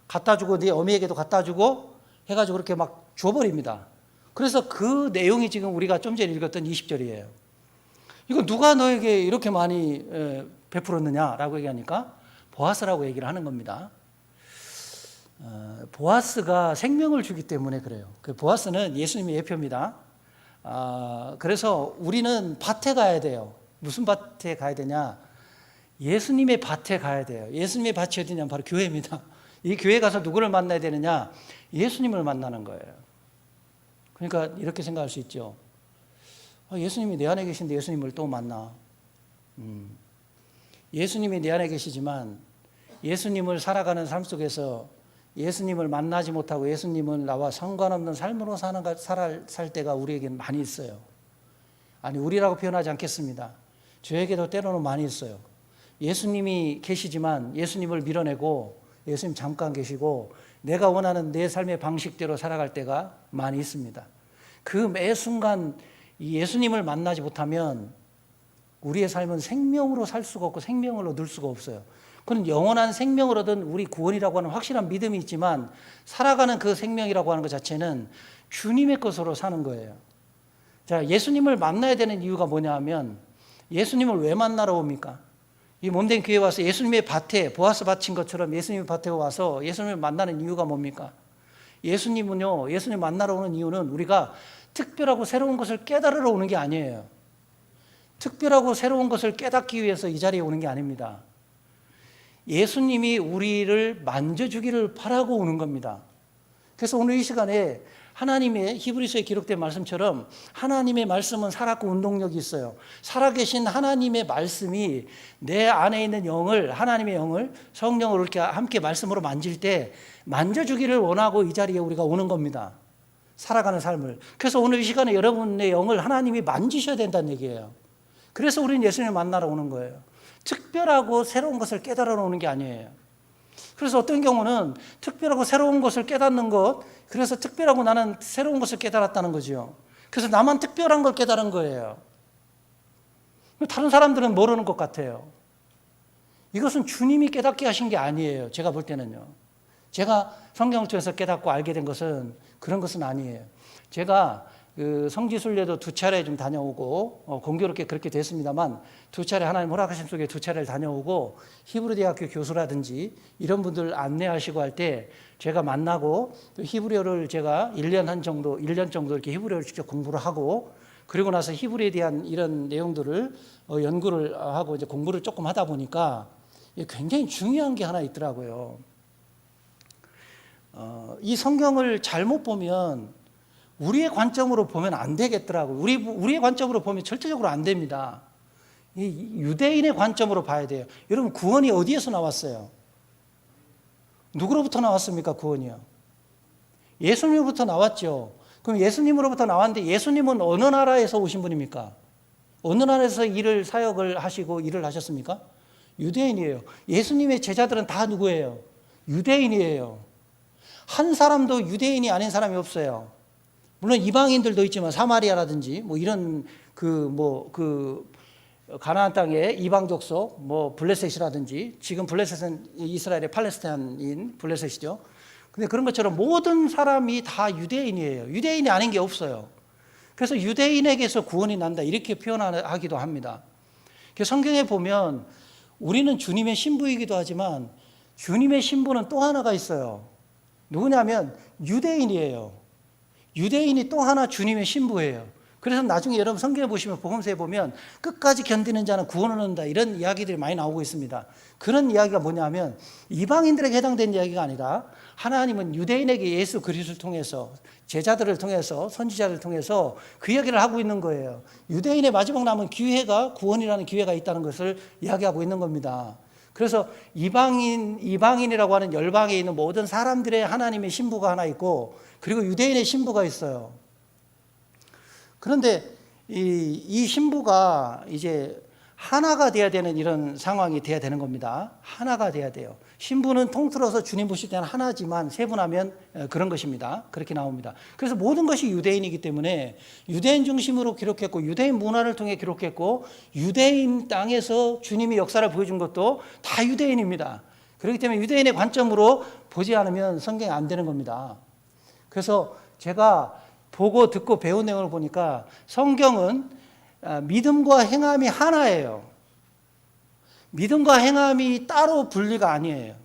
갖다 주고 네 어미에게도 갖다 주고 해가지고 그렇게 막 줘버립니다. 그래서 그 내용이 지금 우리가 좀 전에 읽었던 20절이에요. 이거 누가 너에게 이렇게 많이 베풀었느냐라고 얘기하니까 보아스라고 얘기를 하는 겁니다. 보아스가 생명을 주기 때문에 그래요. 보아스는 예수님의 예표입니다. 그래서 우리는 밭에 가야 돼요. 무슨 밭에 가야 되냐? 예수님의 밭에 가야 돼요. 예수님의 밭이 어디냐면 바로 교회입니다. 이 교회 가서 누구를 만나야 되느냐? 예수님을 만나는 거예요. 그러니까 이렇게 생각할 수 있죠. 예수님이 내 안에 계신데 예수님을 또 만나. 예수님이 내 안에 계시지만 예수님을 살아가는 삶 속에서 예수님을 만나지 못하고 예수님은 나와 상관없는 삶으로 살 때가 우리에게는 많이 있어요. 아니, 우리라고 표현하지 않겠습니다. 저에게도 때로는 많이 있어요. 예수님이 계시지만 예수님을 밀어내고 예수님 잠깐 계시고 내가 원하는 내 삶의 방식대로 살아갈 때가 많이 있습니다. 그 매 순간 이 예수님을 만나지 못하면 우리의 삶은 생명으로 살 수가 없고 생명을 얻을 수가 없어요. 그건 영원한 생명을 얻은 우리 구원이라고 하는 확실한 믿음이 있지만 살아가는 그 생명이라고 하는 것 자체는 주님의 것으로 사는 거예요. 자, 예수님을 만나야 되는 이유가 뭐냐 하면 예수님을 왜 만나러 옵니까? 이 몸된 교회에 와서 예수님의 밭에 보아스 밭인 것처럼 예수님의 밭에 와서 예수님을 만나는 이유가 뭡니까? 예수님은요, 예수님 만나러 오는 이유는 우리가 특별하고 새로운 것을 깨달으러 오는 게 아니에요. 특별하고 새로운 것을 깨닫기 위해서 이 자리에 오는 게 아닙니다. 예수님이 우리를 만져주기를 바라고 오는 겁니다. 그래서 오늘 이 시간에 하나님의 히브리서에 기록된 말씀처럼 하나님의 말씀은 살았고 운동력이 있어요. 살아계신 하나님의 말씀이 내 안에 있는 영을, 하나님의 영을, 성령을 이렇게 함께 말씀으로 만질 때 만져주기를 원하고 이 자리에 우리가 오는 겁니다. 살아가는 삶을. 그래서 오늘 이 시간에 여러분의 영을 하나님이 만지셔야 된다는 얘기예요. 그래서 우리는 예수님을 만나러 오는 거예요. 특별하고 새로운 것을 깨달아 오는 게 아니에요. 그래서 어떤 경우는 특별하고 새로운 것을 깨닫는 것, 그래서 특별하고 나는 새로운 것을 깨달았다는 거죠. 그래서 나만 특별한 걸 깨달은 거예요. 다른 사람들은 모르는 것 같아요. 이것은 주님이 깨닫게 하신 게 아니에요. 제가 볼 때는요. 제가 성경을 통해서 깨닫고 알게 된 것은 그런 것은 아니에요. 제가 성지순례도 2차례 좀 다녀오고 공교롭게 그렇게 됐습니다만 2차례 하나님 허락하심 속에 2차례를 다녀오고 히브리 대학교 교수라든지 이런 분들 안내하시고 할 때 제가 만나고 또 히브리어를 제가 1년 정도 이렇게 히브리어를 직접 공부를 하고 그리고 나서 히브리에 대한 이런 내용들을 연구를 하고 이제 공부를 조금 하다 보니까 굉장히 중요한 게 하나 있더라고요. 이 성경을 잘못 보면 우리의 관점으로 보면 안 되겠더라고요. 우리의 관점으로 보면 절대적으로 안 됩니다. 이 유대인의 관점으로 봐야 돼요. 여러분, 구원이 어디에서 나왔어요? 누구로부터 나왔습니까? 구원이요. 예수님으로부터 나왔죠. 그럼 예수님으로부터 나왔는데 예수님은 어느 나라에서 오신 분입니까? 어느 나라에서 사역을 하시고 일을 하셨습니까? 유대인이에요. 예수님의 제자들은 다 누구예요? 유대인이에요. 한 사람도 유대인이 아닌 사람이 없어요. 물론 이방인들도 있지만 사마리아라든지 뭐 이런 가나안 땅의 이방 족속 블레셋이라든지, 지금 블레셋은 이스라엘의 팔레스타인인 블레셋이죠. 근데 그런 것처럼 모든 사람이 다 유대인이에요. 유대인이 아닌 게 없어요. 그래서 유대인에게서 구원이 난다 이렇게 표현하기도 합니다. 성경에 보면 우리는 주님의 신부이기도 하지만 주님의 신부는 또 하나가 있어요. 누구냐면 유대인이에요. 유대인이 또 하나 주님의 신부예요. 그래서 나중에 여러분 성경에 보시면 복음서에 보면 끝까지 견디는 자는 구원을 얻는다 이런 이야기들이 많이 나오고 있습니다. 그런 이야기가 뭐냐면 이방인들에게 해당된 이야기가 아니라 하나님은 유대인에게 예수 그리스도를 통해서, 제자들을 통해서, 선지자를 통해서 그 이야기를 하고 있는 거예요. 유대인의 마지막 남은 기회가, 구원이라는 기회가 있다는 것을 이야기하고 있는 겁니다. 그래서 이방인이라고 하는 열방에 있는 모든 사람들의 하나님의 신부가 하나 있고, 그리고 유대인의 신부가 있어요. 그런데 이 신부가 이제 하나가 돼야 되는 이런 상황이 돼야 되는 겁니다. 하나가 돼야 돼요. 신부는 통틀어서 주님 보실 때는 하나지만 세분하면 그런 것입니다. 그렇게 나옵니다. 그래서 모든 것이 유대인이기 때문에 유대인 중심으로 기록했고, 유대인 문화를 통해 기록했고, 유대인 땅에서 주님이 역사를 보여준 것도 다 유대인입니다. 그렇기 때문에 유대인의 관점으로 보지 않으면 성경이 안 되는 겁니다. 그래서 제가 보고 듣고 배운 내용을 보니까 성경은 믿음과 행함이 하나예요. 믿음과 행함이 따로 분리가 아니에요.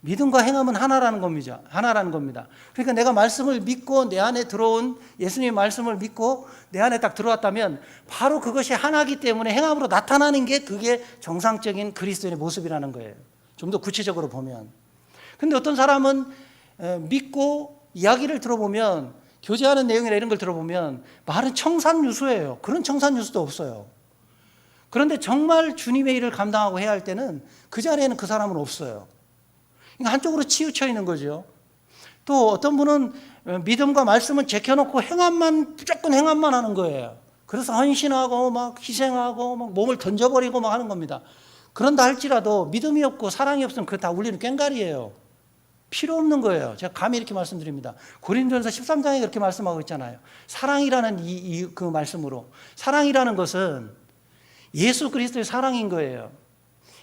믿음과 행함은 하나라는 겁니다. 그러니까 내가 말씀을 믿고 내 안에 들어온 예수님의 말씀을 믿고 내 안에 딱 들어왔다면 바로 그것이 하나이기 때문에 행함으로 나타나는 게 그게 정상적인 그리스도인의 모습이라는 거예요. 좀 더 구체적으로 보면. 근데 어떤 사람은 믿고 이야기를 들어보면, 교제하는 내용이나 이런 걸 들어보면 말은 청산유수예요. 그런 청산유수도 없어요. 그런데 정말 주님의 일을 감당하고 해야 할 때는 그 자리에는 그 사람은 없어요. 그러니까 한쪽으로 치우쳐 있는 거죠. 또 어떤 분은 믿음과 말씀을 제껴놓고 무조건 행함만 하는 거예요. 그래서 헌신하고 막 희생하고 막 몸을 던져버리고 막 하는 겁니다. 그런다 할지라도 믿음이 없고 사랑이 없으면 그거 다 울리는 꽹과리예요. 필요 없는 거예요. 제가 감히 이렇게 말씀드립니다. 고린도전서 13장에 그렇게 말씀하고 있잖아요. 사랑이라는 그 말씀으로. 사랑이라는 것은 예수 그리스도의 사랑인 거예요.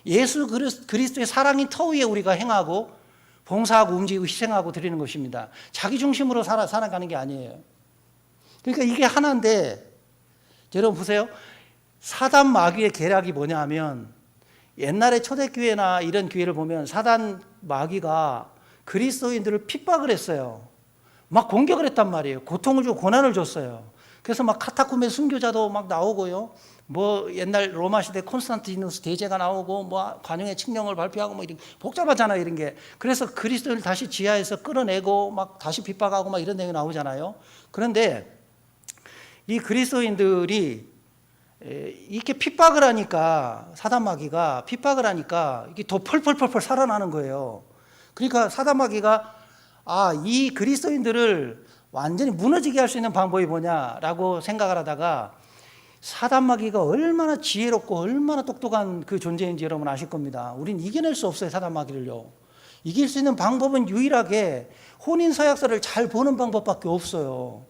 예수 그리스도의 사랑인 터 위에 우리가 행하고 봉사하고 움직이고 희생하고 드리는 것입니다. 자기 중심으로 살아가는 게 아니에요. 그러니까 이게 하나인데, 여러분 보세요. 사단 마귀의 계략이 뭐냐 하면, 옛날에 초대교회나 이런 교회를 보면 사단 마귀가 그리스도인들을 핍박을 했어요. 막 공격을 했단 말이에요. 고통을 주고 고난을 줬어요. 그래서 막 카타콤의 순교자도 막 나오고요. 옛날 로마 시대 콘스탄티누스 대제가 나오고 관용의 칙령을 발표하고 이런 복잡하잖아요, 이런 게. 그래서 그리스도인을 다시 지하에서 끌어내고 막 다시 핍박하고 막 이런 내용이 나오잖아요. 그런데 이 그리스도인들이 이렇게 핍박을 하니까, 사단 마귀가 핍박을 하니까 이게 더 펄펄펄펄 살아나는 거예요. 그러니까 사단 마귀가 이 그리스도인들을 완전히 무너지게 할 수 있는 방법이 뭐냐라고 생각을 하다가, 사단 마귀가 얼마나 지혜롭고 얼마나 똑똑한 그 존재인지 여러분 아실 겁니다. 우린 이겨낼 수 없어요, 사단 마귀를요. 이길 수 있는 방법은 유일하게 혼인 서약서를 잘 보는 방법밖에 없어요.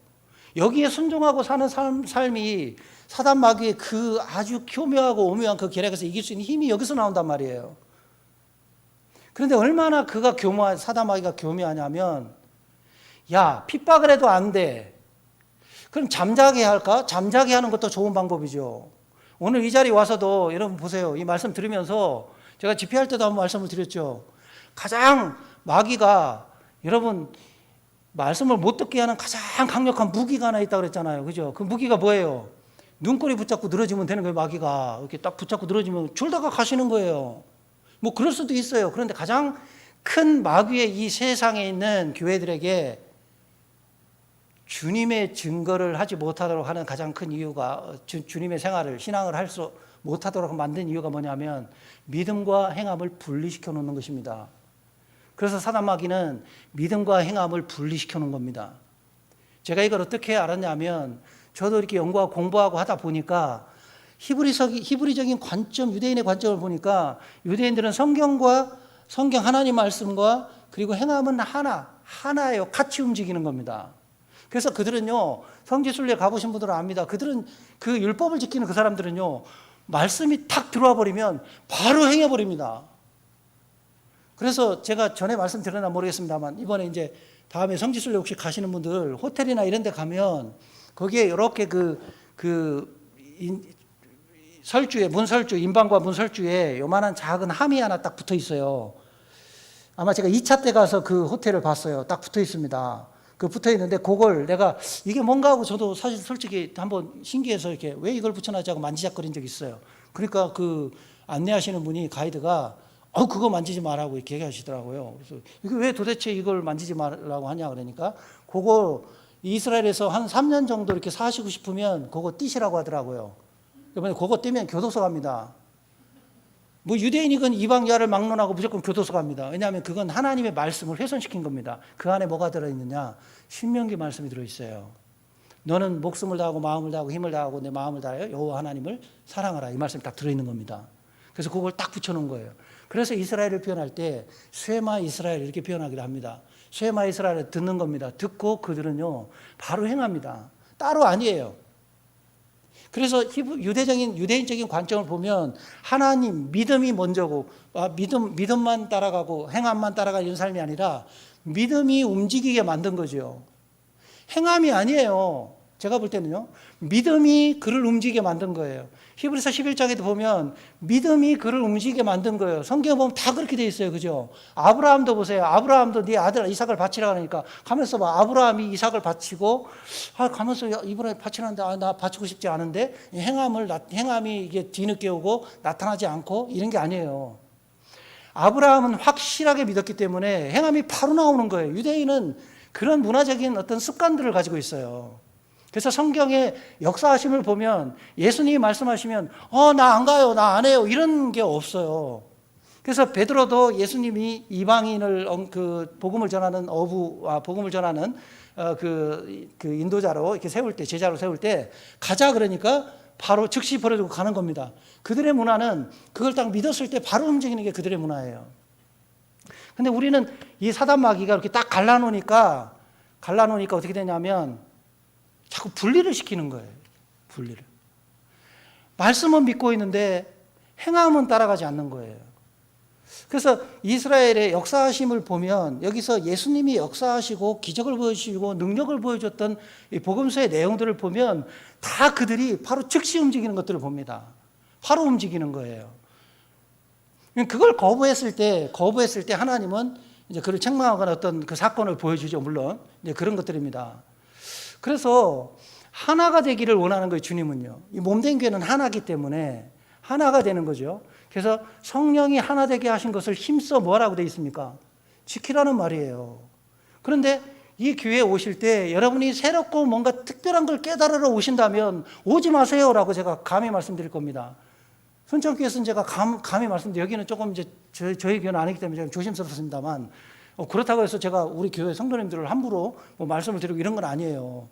여기에 순종하고 사는 삶이 사단 마귀의 그 아주 교묘하고 오묘한 그 계략에서 이길 수 있는 힘이 여기서 나온단 말이에요. 그런데 얼마나 사단 마귀가 교묘하냐면, 핍박을 해도 안 돼. 그럼 잠자게 할까? 잠자게 하는 것도 좋은 방법이죠. 오늘 이 자리에 와서도 여러분 보세요. 이 말씀 들으면서 제가 집회할 때도 한번 말씀을 드렸죠. 가장 마귀가 여러분 말씀을 못 듣게 하는 가장 강력한 무기가 하나 있다고 그랬잖아요. 그죠? 그 무기가 뭐예요? 눈꼬리 붙잡고 늘어지면 되는 거예요. 마귀가 이렇게 딱 붙잡고 늘어지면 졸다가 가시는 거예요. 그럴 수도 있어요. 그런데 가장 큰 마귀의 이 세상에 있는 교회들에게 주님의 증거를 하지 못하도록 하는 가장 큰 이유가, 주님의 생활을, 신앙을 할 수 못하도록 만든 이유가 뭐냐면 믿음과 행함을 분리시켜 놓는 것입니다. 그래서 사단 마귀는 믿음과 행함을 분리시켜 놓은 겁니다. 제가 이걸 어떻게 알았냐면, 저도 이렇게 연구하고 공부하고 하다 보니까 히브리적인 관점, 유대인의 관점을 보니까 유대인들은 성경 하나님 말씀과 그리고 행함은 하나, 하나예요. 같이 움직이는 겁니다. 그래서 그들은요, 성지순례 가보신 분들은 압니다. 그들은 그 율법을 지키는 그 사람들은요, 말씀이 탁 들어와 버리면 바로 행해버립니다. 그래서 제가 전에 말씀드렸나 모르겠습니다만, 이번에 이제 다음에 성지순례 혹시 가시는 분들 호텔이나 이런 데 가면 거기에 이렇게 설주에, 문설주, 인방과 문설주에 요만한 작은 함이 하나 딱 붙어 있어요. 아마 제가 2차 때 가서 그 호텔을 봤어요. 딱 붙어 있습니다. 그 붙어 있는데 그걸 내가 이게 뭔가 하고 저도 사실 솔직히 한번 신기해서 이렇게 왜 이걸 붙여놨지 하고 만지작거린 적이 있어요. 그러니까 그 안내하시는 분이 가이드가 그거 만지지 말라고 이렇게 얘기하시더라고요. 그래서 이게 왜 도대체 이걸 만지지 말라고 하냐 그러니까 그거 이스라엘에서 한 3년 정도 이렇게 사시고 싶으면 그거 띄시라고 하더라고요. 이번에 그거 띄면 교도소 갑니다. 뭐 유대인이건 이방야를 막론하고 무조건 교도소 갑니다. 왜냐하면 그건 하나님의 말씀을 훼손시킨 겁니다. 그 안에 뭐가 들어있느냐? 신명기 말씀이 들어있어요. 너는 목숨을 다하고 마음을 다하고 힘을 다하고 내 마음을 다하여 여호와 하나님을 사랑하라. 이 말씀이 딱 들어있는 겁니다. 그래서 그걸 딱 붙여놓은 거예요. 그래서 이스라엘을 표현할 때 쉐마 이스라엘 이렇게 표현하기도 합니다. 쉐마 이스라엘을 듣는 겁니다. 듣고 그들은요 바로 행합니다. 따로 아니에요. 그래서 유대인적인 관점을 보면 하나님 믿음이 먼저고 믿음만 따라가고 행함만 따라가는 이런 삶이 아니라 믿음이 움직이게 만든 거죠. 행함이 아니에요. 제가 볼 때는요. 믿음이 그를 움직이게 만든 거예요. 히브리서 11장에도 보면 믿음이 그를 움직이게 만든 거예요. 성경에 보면 다 그렇게 돼 있어요. 그죠? 아브라함도 보세요. 아브라함도 네 아들 이삭을 바치라 그러니까 가면서 봐. 아브라함이 이삭을 바치고 가면서 이번에 바치는데 나 바치고 싶지 않은데 행함이 이게 뒤늦게 오고 나타나지 않고 이런 게 아니에요. 아브라함은 확실하게 믿었기 때문에 행함이 바로 나오는 거예요. 유대인은 그런 문화적인 어떤 습관들을 가지고 있어요. 그래서 성경의 역사하심을 보면 예수님이 말씀하시면 나 안 가요, 나 안 해요 이런 게 없어요. 그래서 베드로도 예수님이 이방인을 그 복음을 전하는 복음을 전하는 그 인도자로 이렇게 세울 때 제자로 세울 때 가자 그러니까 바로 즉시 버려두고 가는 겁니다. 그들의 문화는 그걸 딱 믿었을 때 바로 움직이는 게 그들의 문화예요. 근데 우리는 이 사단 마귀가 이렇게 딱 갈라놓으니까 어떻게 되냐면 자꾸 분리를 시키는 거예요. 분리를. 말씀은 믿고 있는데 행함은 따라가지 않는 거예요. 그래서 이스라엘의 역사하심을 보면 여기서 예수님이 역사하시고 기적을 보여주시고 능력을 보여줬던 이 복음서의 내용들을 보면 다 그들이 바로 즉시 움직이는 것들을 봅니다. 바로 움직이는 거예요. 그걸 거부했을 때 하나님은 이제 그를 책망하거나 어떤 그 사건을 보여주죠. 물론 이제 그런 것들입니다. 그래서 하나가 되기를 원하는 거예요. 주님은요. 이 몸된 교회는 하나이기 때문에 하나가 되는 거죠. 그래서 성령이 하나 되게 하신 것을 힘써 뭐라고 되어 있습니까? 지키라는 말이에요. 그런데 이 교회에 오실 때 여러분이 새롭고 뭔가 특별한 걸 깨달으러 오신다면 오지 마세요라고 제가 감히 말씀드릴 겁니다. 순천교회에서는 제가 감히 말씀드려요. 여기는 조금 이제 저희 교회는 아니기 때문에 제가 조심스럽습니다만 그렇다고 해서 제가 우리 교회 성도님들을 함부로 뭐 말씀을 드리고 이런 건 아니에요.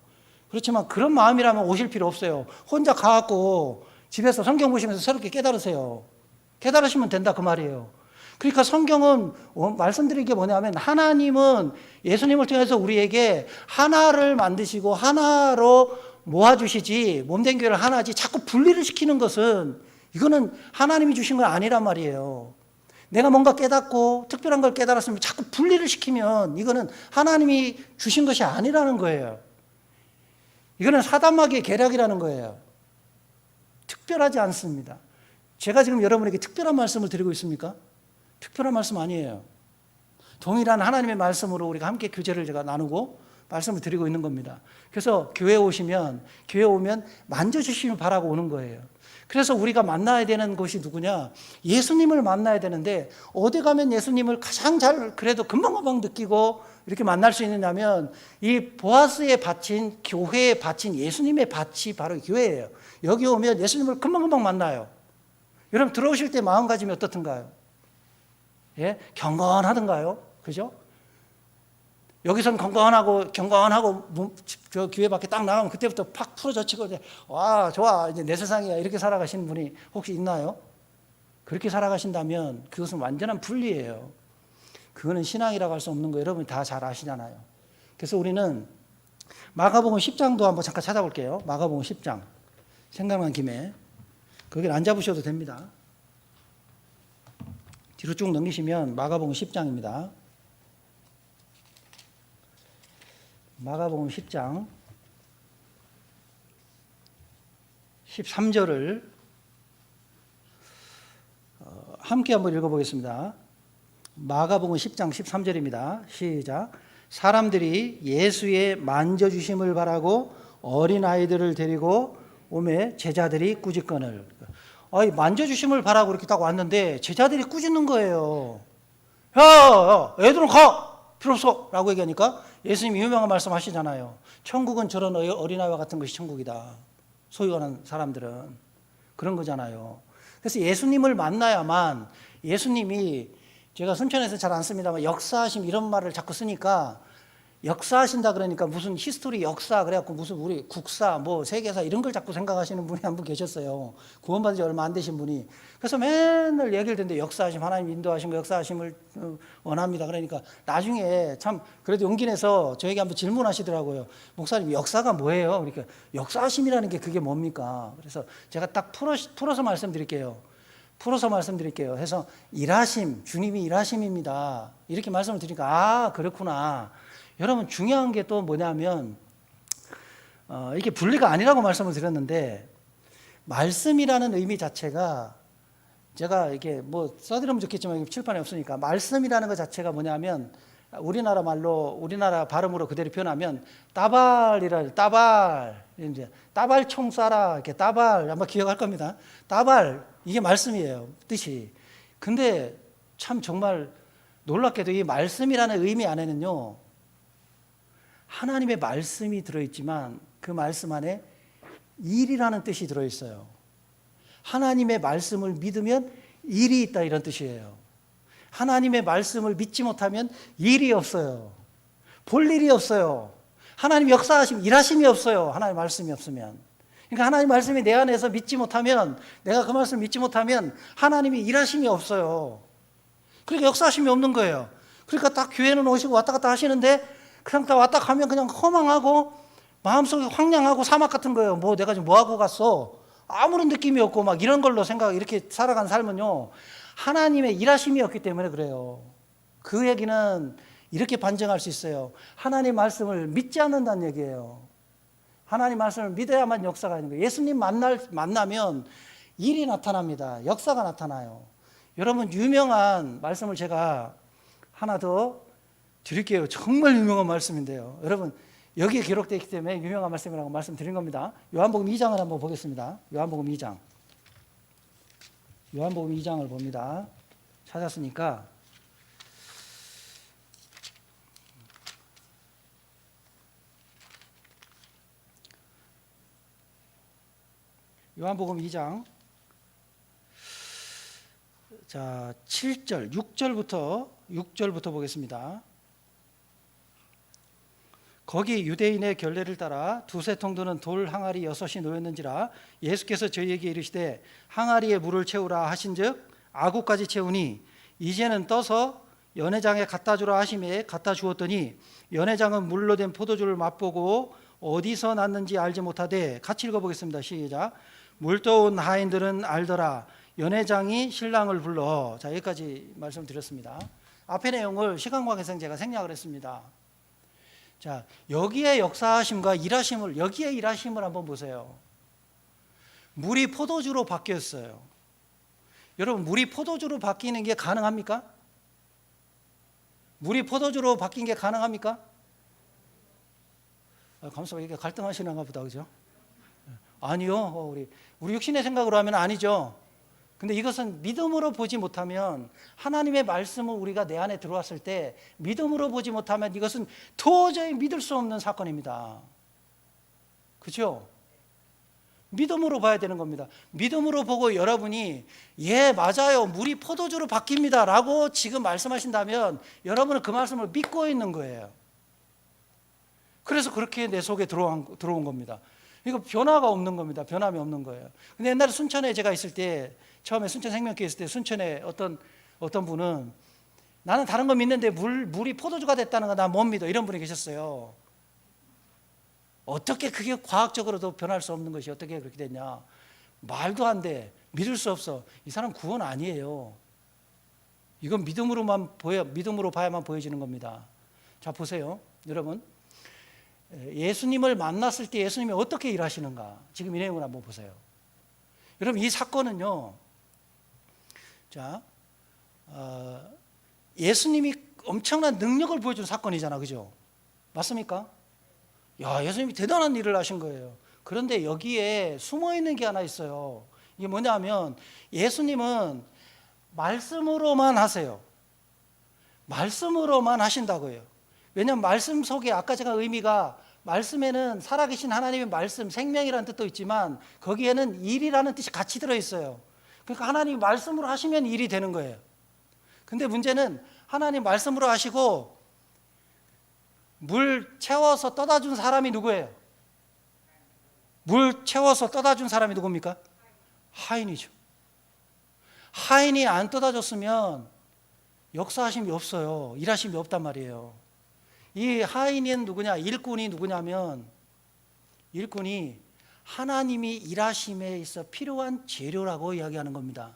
그렇지만 그런 마음이라면 오실 필요 없어요. 혼자 가갖고 집에서 성경 보시면서 새롭게 깨달으세요. 깨달으시면 된다 그 말이에요. 그러니까 성경은 말씀드린 게 뭐냐면 하나님은 예수님을 통해서 우리에게 하나를 만드시고 하나로 모아주시지 몸된 교회를 하나지 자꾸 분리를 시키는 것은 이거는 하나님이 주신 건 아니란 말이에요. 내가 뭔가 깨닫고 특별한 걸 깨달았으면 자꾸 분리를 시키면 이거는 하나님이 주신 것이 아니라는 거예요. 이거는 사단마귀의 계략이라는 거예요. 특별하지 않습니다. 제가 지금 여러분에게 특별한 말씀을 드리고 있습니까? 특별한 말씀 아니에요. 동일한 하나님의 말씀으로 우리가 함께 교제를 제가 나누고 말씀을 드리고 있는 겁니다. 그래서 교회 오면 만져주시면 바라고 오는 거예요. 그래서 우리가 만나야 되는 곳이 누구냐? 예수님을 만나야 되는데 어디 가면 예수님을 가장 잘 그래도 금방금방 느끼고 이렇게 만날 수 있느냐면 이 보아스에 바친 교회에 바친 예수님의 밭이 바로 교회예요. 여기 오면 예수님을 금방금방 만나요. 여러분 들어오실 때 마음가짐이 어떻든가요? 예? 경건하던가요? 그죠? 여기선 경건하고 저 교회 밖에 딱 나가면 그때부터 팍 풀어젖히고 와 좋아 이제 내 세상이야 이렇게 살아가시는 분이 혹시 있나요? 그렇게 살아가신다면 그것은 완전한 분리예요. 그거는 신앙이라고 할 수 없는 거 여러분이 다 잘 아시잖아요. 그래서 우리는 마가복음 10장도 한번 잠깐 찾아볼게요. 마가복음 10장. 생각난 김에. 거기를 안 잡으셔도 됩니다. 뒤로 쭉 넘기시면 마가복음 10장입니다. 마가복음 10장 13절을 함께 한번 읽어보겠습니다. 마가복음 10장 13절입니다. 시작. 사람들이 예수의 만져주심을 바라고 어린아이들을 데리고 오매 제자들이 꾸짖거늘. 만져주심을 바라고 이렇게 딱 왔는데 제자들이 꾸짖는 거예요. 야, 애들은 가! 필요 없어! 라고 얘기하니까 예수님이 유명한 말씀 하시잖아요. 천국은 저런 어린아이와 같은 것이 천국이다. 소위 말하는 사람들은. 그런 거잖아요. 그래서 예수님을 만나야만 예수님이 제가 순천에서 잘 안 씁니다만 역사하심 이런 말을 자꾸 쓰니까 역사하신다 그러니까 무슨 히스토리 역사 그래갖고 무슨 우리 국사 뭐 세계사 이런 걸 자꾸 생각하시는 분이 한 분 계셨어요. 구원받은 지 얼마 안 되신 분이. 그래서 맨날 얘기를 듣는데 역사하심 하나님 인도하신 거 역사하심을 원합니다. 그러니까 나중에 참 그래도 용기 내서 저에게 한번 질문하시더라고요. 목사님 역사가 뭐예요? 그러니까 역사하심이라는 게 그게 뭡니까? 그래서 제가 딱 풀어서 말씀드릴게요. 해서 일하심, 주님이 일하심입니다. 이렇게 말씀을 드리니까 그렇구나. 여러분 중요한 게 또 뭐냐면 이게 분리가 아니라고 말씀을 드렸는데 말씀이라는 의미 자체가 제가 이게 뭐 써드리면 좋겠지만 칠판에 없으니까 말씀이라는 것 자체가 뭐냐면 우리나라 말로 우리나라 발음으로 그대로 표현하면 따발이라 따발 이제 따발총 쏴라 이렇게 따발 아마 기억할 겁니다. 따발 이게 말씀이에요 뜻이. 근데 참 정말 놀랍게도 이 말씀이라는 의미 안에는요 하나님의 말씀이 들어있지만 그 말씀 안에 일이라는 뜻이 들어있어요. 하나님의 말씀을 믿으면 일이 있다 이런 뜻이에요. 하나님의 말씀을 믿지 못하면 일이 없어요. 볼 일이 없어요. 하나님 역사하심, 일하심이 없어요. 하나님의 말씀이 없으면. 그러니까 하나님의 말씀이 내 안에서 믿지 못하면 내가 그 말씀을 믿지 못하면 하나님이 일하심이 없어요. 그러니까 역사하심이 없는 거예요. 그러니까 딱 교회는 오시고 왔다 갔다 하시는데 그냥 다 왔다 가면 그냥 허망하고 마음속이 황량하고 사막 같은 거예요. 뭐 내가 지금 뭐 하고 갔어? 아무런 느낌이 없고 막 이런 걸로 이렇게 살아간 삶은요. 하나님의 일하심이 없기 때문에 그래요. 그 얘기는 이렇게 반증할 수 있어요. 하나님 말씀을 믿지 않는다는 얘기예요. 하나님 말씀을 믿어야만 역사가 있는 거예요. 예수님 만나면 일이 나타납니다. 역사가 나타나요. 여러분 유명한 말씀을 제가 하나 더 드릴게요. 정말 유명한 말씀인데요. 여러분 여기에 기록되어 있기 때문에 유명한 말씀이라고 말씀드린 겁니다. 요한복음 2장을 한번 보겠습니다. 요한복음 2장. 요한복음 2장을 봅니다. 찾았으니까 요한복음 2장 자 7절 6절부터 보겠습니다. 거기 유대인의 결례를 따라 두세 통 드는 돌 항아리 6이 놓였는지라 예수께서 저희에게 이르시되 항아리에 물을 채우라 하신즉 아구까지 채우니 이제는 떠서 연회장에 갖다 주라 하심에 갖다 주었더니 연회장은 물로 된 포도주를 맛보고 어디서 났는지 알지 못하되 같이 읽어보겠습니다. 시작. 물떠온 하인들은 알더라 연회장이 신랑을 불러. 자 여기까지 말씀드렸습니다. 앞의 내용을 시간 관계상 제가 생략을 했습니다. 자, 여기에 역사하심과 일하심을, 여기에 일하심을 한번 보세요. 물이 포도주로 바뀌었어요. 여러분, 물이 포도주로 바뀌는 게 가능합니까? 물이 포도주로 바뀐 게 가능합니까? 감사합니다. 이게 갈등하시는가 보다, 그죠? 아니요. 우리 육신의 생각으로 하면 아니죠. 근데 이것은 믿음으로 보지 못하면 하나님의 말씀을 우리가 내 안에 들어왔을 때 믿음으로 보지 못하면 이것은 도저히 믿을 수 없는 사건입니다. 그렇죠? 믿음으로 봐야 되는 겁니다. 믿음으로 보고 여러분이 예 맞아요 물이 포도주로 바뀝니다 라고 지금 말씀하신다면 여러분은 그 말씀을 믿고 있는 거예요. 그래서 그렇게 내 속에 들어온 겁니다. 이거 변화가 없는 겁니다. 변함이 없는 거예요. 근데 옛날에 순천에 제가 있을 때 처음에 순천 생명교회 있을 때 순천에 어떤 분은 나는 다른 거 믿는데 물이 포도주가 됐다는 거 나 못 믿어. 이런 분이 계셨어요. 어떻게 그게 과학적으로도 변할 수 없는 것이 어떻게 그렇게 됐냐. 말도 안 돼. 믿을 수 없어. 이 사람 구원 아니에요. 이건 믿음으로 봐야만 보여지는 겁니다. 자, 보세요. 여러분, 예수님을 만났을 때 예수님이 어떻게 일하시는가. 지금 이 내용을 한번 보세요. 여러분, 이 사건은요, 자, 예수님이 엄청난 능력을 보여준 사건이잖아. 그죠? 맞습니까? 야, 예수님이 대단한 일을 하신 거예요. 그런데 여기에 숨어 있는 게 하나 있어요. 이게 뭐냐면 예수님은 말씀으로만 하세요. 말씀으로만 하신다고요. 왜냐하면 말씀 속에 아까 제가 의미가 말씀에는 살아계신 하나님의 말씀, 생명이라는 뜻도 있지만 거기에는 일이라는 뜻이 같이 들어있어요. 그러니까 하나님이 말씀으로 하시면 일이 되는 거예요. 근데 문제는 하나님 말씀으로 하시고 물 채워서 떠다 준 사람이 누구예요? 물 채워서 떠다 준 사람이 누굽니까? 하인이죠. 하인이 안 떠다 줬으면 역사하심이 없어요. 일하심이 없단 말이에요. 이 하인은 누구냐? 일꾼이 누구냐면 일꾼이 하나님이 일하심에 있어 필요한 재료라고 이야기하는 겁니다.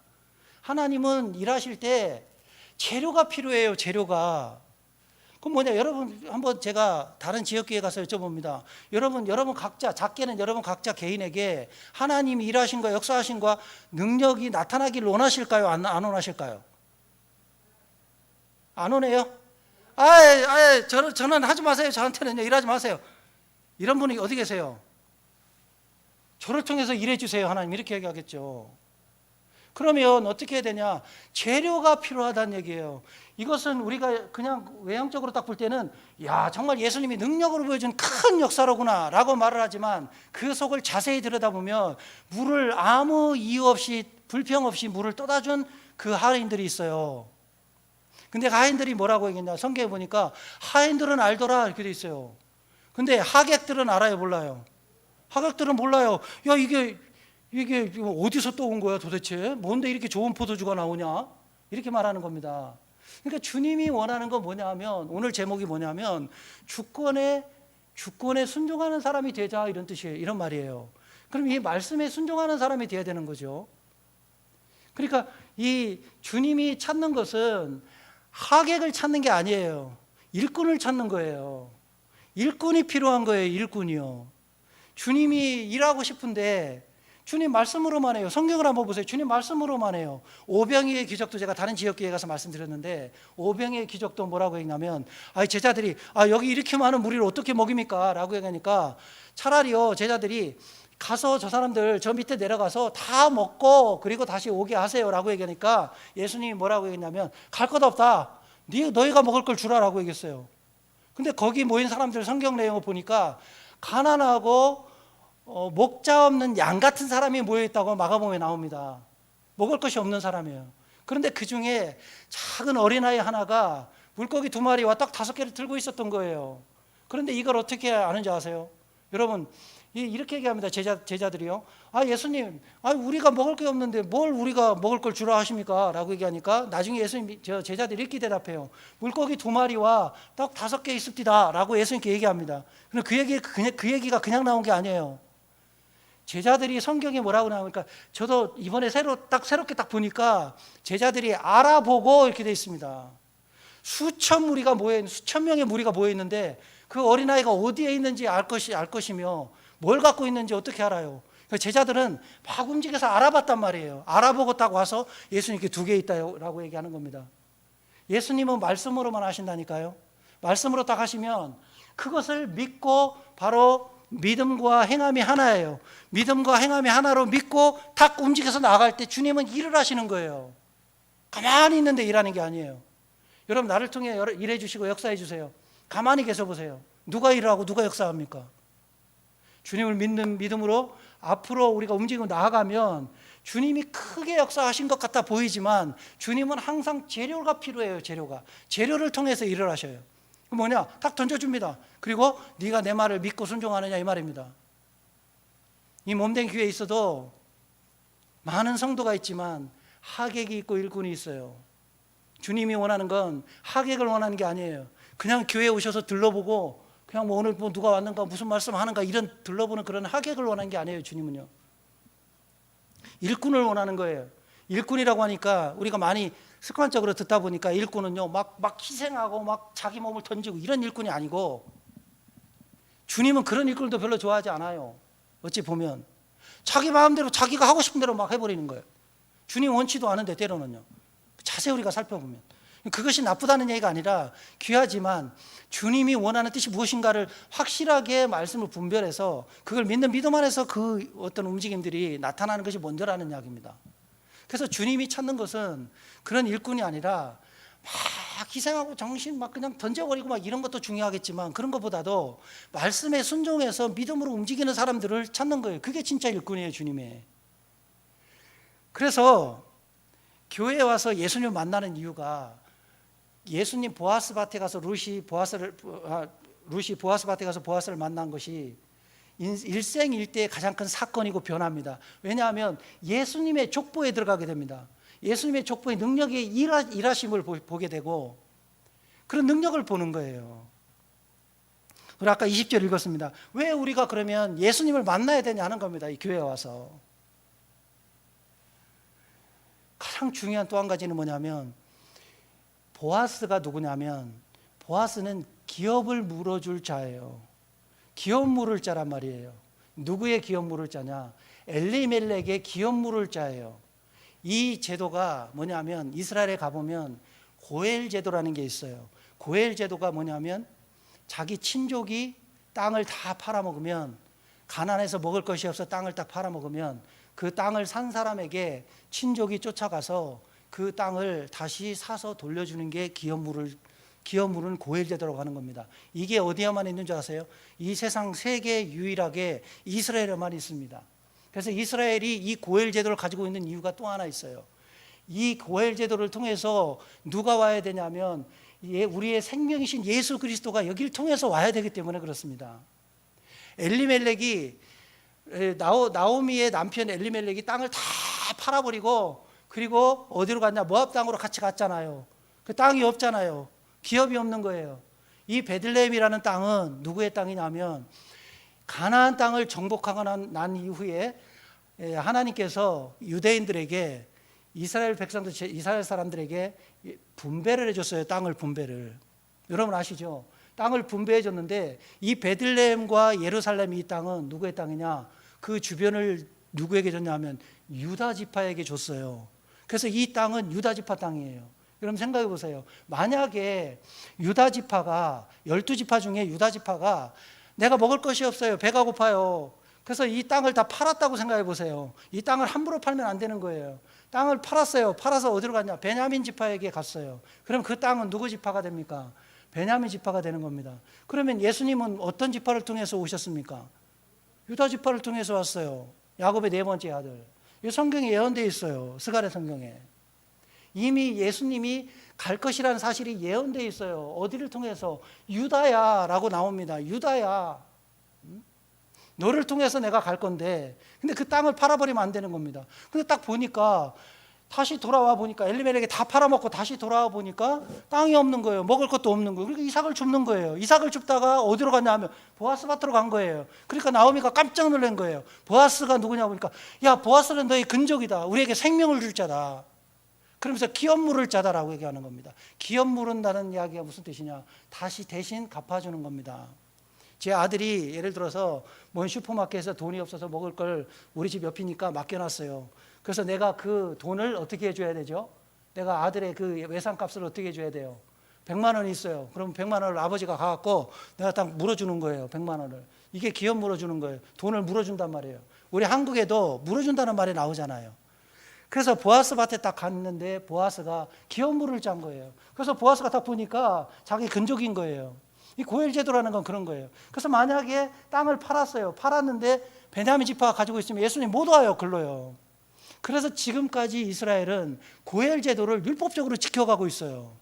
하나님은 일하실 때 재료가 필요해요. 재료가. 그럼 뭐냐? 여러분 한번 제가 다른 지역교회 가서 여쭤봅니다. 여러분 각자, 작게는 여러분 각자 개인에게 하나님이 일하신 거, 역사하신 거, 능력이 나타나기를 원하실까요? 안 원하실까요? 안 오네요? 저는 하지 마세요. 저한테는 일하지 마세요. 이런 분이 어디 계세요? 저를 통해서 일해 주세요. 하나님 이렇게 얘기하겠죠. 그러면 어떻게 해야 되냐? 재료가 필요하다는 얘기예요. 이것은 우리가 그냥 외형적으로 딱 볼 때는 야, 정말 예수님이 능력으로 보여준 큰 역사로구나 라고 말을 하지만 그 속을 자세히 들여다보면 물을 아무 이유 없이 불평 없이 물을 떠다준 그 하인들이 있어요. 근데 하인들이 뭐라고 얘기했냐? 성경에 보니까 하인들은 알더라 이렇게 돼 있어요. 근데 하객들은 알아요, 몰라요? 하객들은 몰라요. 야, 이게 어디서 또 온 거야 도대체? 뭔데 이렇게 좋은 포도주가 나오냐? 이렇게 말하는 겁니다. 그러니까 주님이 원하는 건 뭐냐면 오늘 제목이 뭐냐면 주권에 순종하는 사람이 되자 이런 뜻이에요. 이런 말이에요. 그럼 이 말씀에 순종하는 사람이 돼야 되는 거죠. 그러니까 이 주님이 찾는 것은 하객을 찾는 게 아니에요. 일꾼을 찾는 거예요. 일꾼이 필요한 거예요. 일꾼이요. 주님이 일하고 싶은데 주님 말씀으로만 해요. 성경을 한번 보세요. 주님 말씀으로만 해요. 오병이의 기적도 제가 다른 지역교회 가서 말씀드렸는데 오병이의 기적도 뭐라고 했냐면 제자들이 여기 이렇게 많은 무리를 어떻게 먹입니까? 라고 얘기하니까 차라리요 제자들이 가서 저 사람들 저 밑에 내려가서 다 먹고 그리고 다시 오게 하세요 라고 얘기하니까 예수님이 뭐라고 얘기했냐면 갈 것 없다. 너희가 먹을 걸 주라라고 얘기했어요. 근데 거기 모인 사람들 성경 내용을 보니까 가난하고 목자 없는 양 같은 사람이 모여있다고 마가복음에 나옵니다. 먹을 것이 없는 사람이에요. 그런데 그 중에 작은 어린아이 하나가 물고기 2마리와 딱 5개를 들고 있었던 거예요. 그런데 이걸 어떻게 아는지 아세요? 여러분 이렇게 얘기합니다. 제자들이요. 예수님, 우리가 먹을 게 없는데 뭘 우리가 먹을 걸 주라 하십니까? 라고 얘기하니까 나중에 예수님, 제자들이 이렇게 대답해요. 물고기 2마리와 떡 5개 있습니다. 라고 예수님께 얘기합니다. 그런데 그 얘기가 그냥 나온 게 아니에요. 제자들이 성경에 뭐라고 나오니까 저도 이번에 새롭게 딱 보니까 제자들이 알아보고 이렇게 돼 있습니다. 수천 명의 무리가 모여 있는데 그 어린아이가 어디에 있는지 알 것이며 뭘 갖고 있는지 어떻게 알아요? 제자들은 막 움직여서 알아봤단 말이에요. 알아보고 딱 와서 예수님께 2개 있다라고 얘기하는 겁니다. 예수님은 말씀으로만 하신다니까요. 말씀으로 딱 하시면 그것을 믿고 바로 믿음과 행함이 하나예요. 믿음과 행함이 하나로 믿고 딱 움직여서 나갈 때 주님은 일을 하시는 거예요. 가만히 있는데 일하는 게 아니에요. 여러분 나를 통해 일해 주시고 역사해 주세요. 가만히 계셔 보세요. 누가 일하고 누가 역사합니까? 주님을 믿는 믿음으로 앞으로 우리가 움직이고 나아가면 주님이 크게 역사하신 것 같아 보이지만 주님은 항상 재료가 필요해요. 재료를 통해서 일을 하셔요. 그 뭐냐? 딱 던져줍니다. 그리고 네가 내 말을 믿고 순종하느냐 이 말입니다. 이 몸된 교회에 있어도 많은 성도가 있지만 하객이 있고 일꾼이 있어요. 주님이 원하는 건 하객을 원하는 게 아니에요. 그냥 교회에 오셔서 들러보고 그냥 뭐 오늘 뭐 누가 왔는가 무슨 말씀 하는가 이런 들러보는 그런 하객을 원하는 게 아니에요. 주님은요, 일꾼을 원하는 거예요. 일꾼이라고 하니까 우리가 많이 습관적으로 듣다 보니까 일꾼은요 막 희생하고 막 자기 몸을 던지고 이런 일꾼이 아니고, 주님은 그런 일꾼도 별로 좋아하지 않아요. 어찌 보면 자기 마음대로 자기가 하고 싶은 대로 막 해버리는 거예요. 주님 원치도 않은데 때로는요. 자세히 우리가 살펴보면 그것이 나쁘다는 얘기가 아니라 귀하지만 주님이 원하는 뜻이 무엇인가를 확실하게 말씀을 분별해서 그걸 믿는 믿음 안에서 그 어떤 움직임들이 나타나는 것이 먼저라는 이야기입니다. 그래서 주님이 찾는 것은 그런 일꾼이 아니라 막 희생하고 정신 막 그냥 던져버리고 막 이런 것도 중요하겠지만 그런 것보다도 말씀에 순종해서 믿음으로 움직이는 사람들을 찾는 거예요. 그게 진짜 일꾼이에요, 주님의. 그래서 교회에 와서 예수님을 만나는 이유가, 예수님 보아스 밭에 가서 루시 보아스 밭에 가서 보아스를 만난 것이 일생일대의 가장 큰 사건이고 변화입니다. 왜냐하면 예수님의 족보에 들어가게 됩니다. 예수님의 족보의 능력의 일하심을 보게 되고 그런 능력을 보는 거예요. 우리 아까 20절 읽었습니다. 왜 우리가 그러면 예수님을 만나야 되냐 하는 겁니다. 이 교회에 와서. 가장 중요한 또 한 가지는 뭐냐면, 보아스가 누구냐면, 보아스는 기업을 물어줄 자예요. 기업 물을 자란 말이에요. 누구의 기업 물을 자냐? 엘리멜렉의 기업 물을 자예요. 이 제도가 뭐냐면, 이스라엘에 가보면 고엘 제도라는 게 있어요. 고엘 제도가 뭐냐면, 자기 친족이 땅을 다 팔아먹으면, 가난해서 먹을 것이 없어 땅을 딱 팔아먹으면 그 땅을 산 사람에게 친족이 쫓아가서 그 땅을 다시 사서 돌려주는 게 기업물은 고엘 제도라고 하는 겁니다. 이게 어디에만 있는 줄 아세요? 이 세상 세계 유일하게 이스라엘에만 있습니다. 그래서 이스라엘이 이 고엘 제도를 가지고 있는 이유가 또 하나 있어요. 이 고엘 제도를 통해서 누가 와야 되냐면, 우리의 생명이신 예수 그리스도가 여기를 통해서 와야 되기 때문에 그렇습니다. 엘리멜렉이, 나오미의 남편 엘리멜렉이 땅을 다 팔아버리고 그리고 어디로 갔냐? 모압 땅으로 같이 갔잖아요. 그 땅이 없잖아요. 기업이 없는 거예요. 이 베들레헴이라는 땅은 누구의 땅이냐면, 가나안 땅을 정복하고 난 이후에 하나님께서 유대인들에게, 이스라엘 백성들, 이스라엘 사람들에게 분배를 해줬어요. 땅을 분배를. 여러분 아시죠? 땅을 분배해 줬는데 이 베들레헴과 예루살렘 이 땅은 누구의 땅이냐? 그 주변을 누구에게 줬냐면 유다 지파에게 줬어요. 그래서 이 땅은 유다 지파 땅이에요. 여러분 생각해 보세요. 만약에 유다 지파가, 12지파 중에 유다 지파가 내가 먹을 것이 없어요. 배가 고파요. 그래서 이 땅을 다 팔았다고 생각해 보세요. 이 땅을 함부로 팔면 안 되는 거예요. 땅을 팔았어요. 팔아서 어디로 갔냐? 베냐민 지파에게 갔어요. 그럼 그 땅은 누구 지파가 됩니까? 베냐민 지파가 되는 겁니다. 그러면 예수님은 어떤 지파를 통해서 오셨습니까? 유다 지파를 통해서 왔어요. 야곱의 네 번째 아들. 이 성경에 예언되어 있어요. 스가랴 성경에. 이미 예수님이 갈 것이라는 사실이 예언되어 있어요. 어디를 통해서? 유다야 라고 나옵니다. 유다야, 너를 통해서 내가 갈 건데, 근데 그 땅을 팔아버리면 안 되는 겁니다. 근데 딱 보니까, 다시 돌아와 보니까 엘리멜렉이 다 팔아먹고 다시 돌아와 보니까 땅이 없는 거예요. 먹을 것도 없는 거예요. 그러니까 이삭을 줍는 거예요. 이삭을 줍다가 어디로 갔냐 하면 보아스 밭으로 간 거예요. 그러니까 나오미가 깜짝 놀란 거예요. 보아스가 누구냐 보니까, 야, 보아스는 너의 근족이다. 우리에게 생명을 줄 자다. 그러면서 기업 물을 자다라고 얘기하는 겁니다. 기업 물은다는 이야기가 무슨 뜻이냐? 다시 대신 갚아주는 겁니다. 제 아들이 예를 들어서 먼 슈퍼마켓에서 돈이 없어서 먹을 걸 우리 집 옆이니까 맡겨놨어요. 그래서 내가 그 돈을 어떻게 해줘야 되죠? 내가 아들의 그 외상값을 어떻게 해줘야 돼요? 100만 원이 있어요. 그럼 100만 원을 아버지가 가갖고 내가 딱 물어주는 거예요. 100만 원을. 이게 기업 물어주는 거예요. 돈을 물어준단 말이에요. 우리 한국에도 물어준다는 말이 나오잖아요. 그래서 보아스 밭에 딱 갔는데 보아스가 기업 물을 짠 거예요. 그래서 보아스가 딱 보니까 자기 근족인 거예요. 이 고엘 제도라는 건 그런 거예요. 그래서 만약에 땅을 팔았어요. 팔았는데 베냐민 지파가 가지고 있으면 예수님 못 와요. 글로요. 그래서 지금까지 이스라엘은 고엘 제도를 율법적으로 지켜가고 있어요.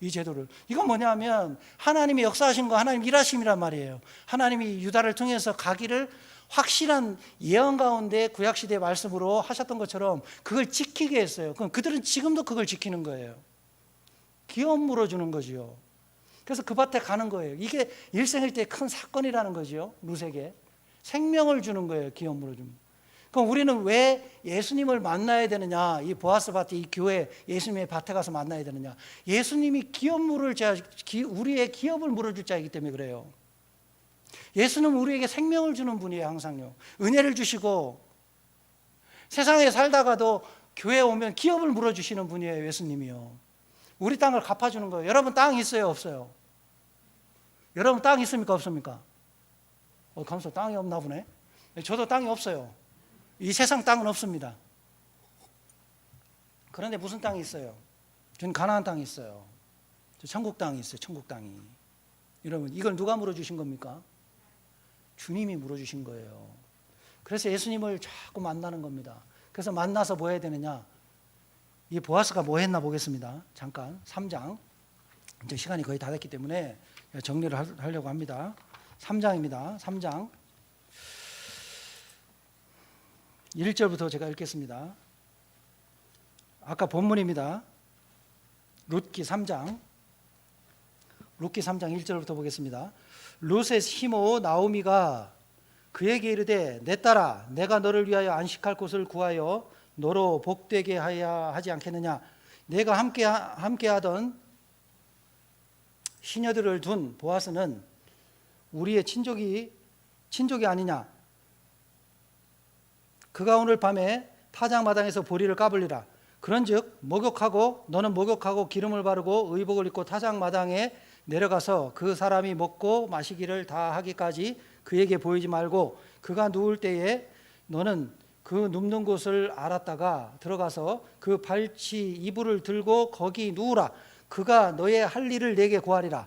이 제도를. 이건 뭐냐면 하나님이 역사하신 거, 하나님 일하심이란 말이에요. 하나님이 유다를 통해서 가기를 확실한 예언 가운데 구약시대의 말씀으로 하셨던 것처럼 그걸 지키게 했어요. 그럼 그들은 지금도 그걸 지키는 거예요. 기업 물어주는 거지요. 그래서 그 밭에 가는 거예요. 이게 일생일 때 큰 사건이라는 거죠. 룻에게 생명을 주는 거예요. 기업 물어주면. 그럼 우리는 왜 예수님을 만나야 되느냐? 이 보아스 밭에, 이 교회 예수님의 밭에 가서 만나야 되느냐? 예수님이 기업 물을 자, 우리의 기업을 물어줄 자이기 때문에 그래요. 예수는 우리에게 생명을 주는 분이에요. 항상요. 은혜를 주시고 세상에 살다가도 교회에 오면 기업을 물어주시는 분이에요. 예수님이요. 우리 땅을 갚아주는 거예요. 여러분 땅 있어요? 없어요? 여러분 땅 있습니까? 없습니까? 감사 땅이 없나 보네. 저도 땅이 없어요. 이 세상 땅은 없습니다. 그런데 무슨 땅이 있어요? 저는 가나안 땅이 있어요. 저 천국 땅이 있어요. 천국 땅이. 여러분 이걸 누가 물어주신 겁니까? 주님이 물어주신 거예요. 그래서 예수님을 자꾸 만나는 겁니다. 그래서 만나서 뭐 해야 되느냐? 이 보아스가 뭐 했나 보겠습니다. 잠깐 3장. 이제 시간이 거의 다 됐기 때문에 정리를 하려고 합니다. 3장입니다. 3장 1절부터 제가 읽겠습니다. 아까 본문입니다. 룻기 3장 1절부터 보겠습니다. 룻의 시모 나오미가 그에게 이르되 내 딸아 내가 너를 위하여 안식할 곳을 구하여 너로 복되게 하야 하지 않겠느냐. 내가 함께하던 시녀들을 둔 보아스는 우리의 친족이 아니냐. 그가 오늘 밤에 타작마당에서 보리를 까불리라. 그런즉 너는 목욕하고 기름을 바르고 의복을 입고 타작마당에 내려가서 그 사람이 먹고 마시기를 다 하기까지 그에게 보이지 말고 그가 누울 때에 너는 그 눕는 곳을 알았다가 들어가서 그 발치 이불을 들고 거기 누우라. 그가 너의 할 일을 내게 고하리라.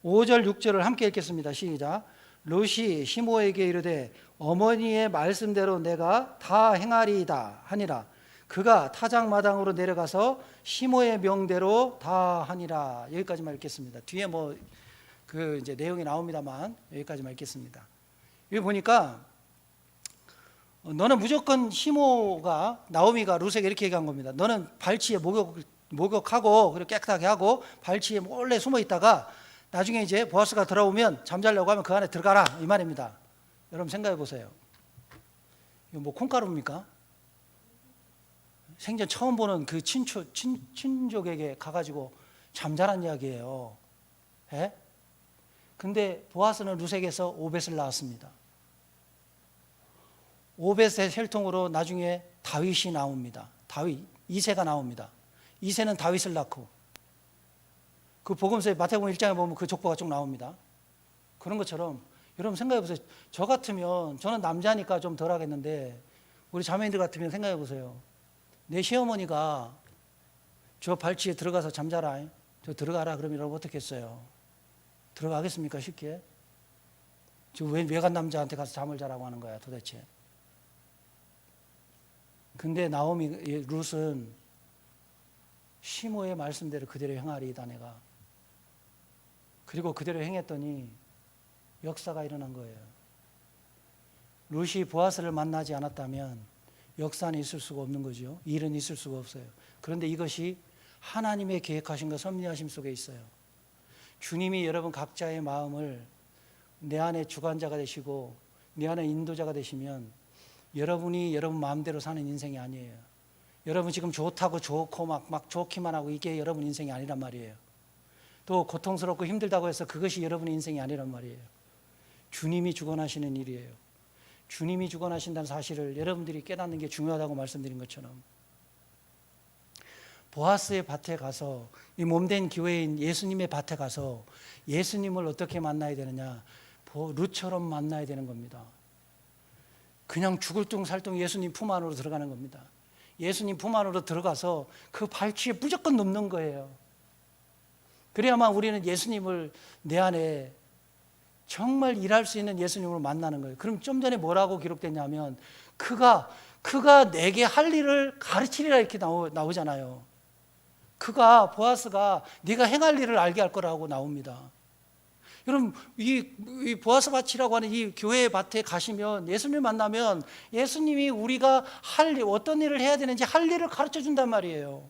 5절 6절을 함께 읽겠습니다. 시작. 룻이 시모에게 이르되 어머니의 말씀대로 내가 다 행하리이다 하니라. 그가 타작마당으로 내려가서 시모의 명대로 다 하니라. 여기까지만 읽겠습니다. 뒤에 이제 내용이 나옵니다만 여기까지만 읽겠습니다. 여기 보니까 너는 무조건 시모가 나오미가 룻에게 이렇게 얘기한 겁니다. 너는 발치에 목욕하고 그리고 깨끗하게 하고 발치에 몰래 숨어 있다가 나중에 이제 보아스가 돌아오면 잠자려고 하면 그 안에 들어가라 이 말입니다. 여러분 생각해 보세요. 이거 콩가루입니까? 생전 처음 보는 그 친족에게 가가지고 잠자란 이야기예요. 예? 근데 보아스는 룻에게서 오벳을 낳았습니다. 오벳의 혈통으로 나중에 다윗이 나옵니다. 이새가 나옵니다. 이새는 다윗을 낳고 그 복음서에 마태복음 1장에 보면 그 족보가 쭉 나옵니다. 그런 것처럼 여러분 생각해 보세요. 저 같으면 저는 남자니까 좀 덜 하겠는데 우리 자매님들 같으면 생각해 보세요. 내 시어머니가 저 발치에 들어가서 잠자라. 저 들어가라 그러면 여러분 어떻게 했어요? 들어가겠습니까 쉽게? 저 외간 남자한테 가서 잠을 자라고 하는 거야 도대체. 근데 룻은 시모의 말씀대로 그대로 행하리이다 내가. 그리고 그대로 행했더니 역사가 일어난 거예요. 룻이 보아스를 만나지 않았다면 역사는 있을 수가 없는 거죠. 일은 있을 수가 없어요. 그런데 이것이 하나님의 계획하심과 섭리하심 속에 있어요. 주님이 여러분 각자의 마음을 내 안에 주관자가 되시고 내 안에 인도자가 되시면 여러분이 여러분 마음대로 사는 인생이 아니에요. 여러분 지금 좋다고 좋고 막 좋기만 하고 이게 여러분 인생이 아니란 말이에요. 또 고통스럽고 힘들다고 해서 그것이 여러분의 인생이 아니란 말이에요. 주님이 주관하시는 일이에요. 주님이 주관하신다는 사실을 여러분들이 깨닫는 게 중요하다고 말씀드린 것처럼 보아스의 밭에 가서 이 몸된 교회인 예수님의 밭에 가서 예수님을 어떻게 만나야 되느냐, 룻처럼 만나야 되는 겁니다. 그냥 죽을 둥 살 둥 예수님 품 안으로 들어가는 겁니다. 예수님 품 안으로 들어가서 그 발치에 무조건 눕는 거예요. 그래야만 우리는 예수님을 내 안에 정말 일할 수 있는 예수님을 만나는 거예요. 그럼 좀 전에 뭐라고 기록됐냐면 그가 내게 할 일을 가르치리라 이렇게 나오잖아요. 보아스가 네가 행할 일을 알게 할 거라고 나옵니다. 여러분 이 보아스 밭이라고 하는 이 교회 밭에 가시면 예수님을 만나면 예수님이 우리가 어떤 일을 해야 되는지 할 일을 가르쳐 준단 말이에요.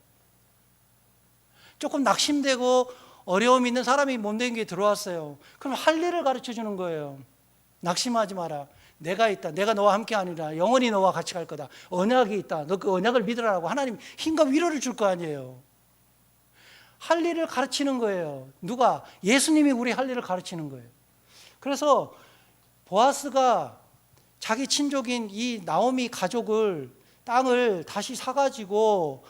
조금 낙심되고 어려움이 있는 사람이 몸된 게 들어왔어요. 그럼 할 일을 가르쳐 주는 거예요. 낙심하지 마라. 내가 있다. 내가 너와 함께 아니라 영원히 너와 같이 갈 거다. 언약이 있다. 너 그 언약을 믿으라고 하나님 힘과 위로를 줄 거 아니에요. 할 일을 가르치는 거예요. 누가? 예수님이 우리 할 일을 가르치는 거예요. 그래서 보아스가 자기 친족인 이 나오미 가족을 땅을 다시 사가지고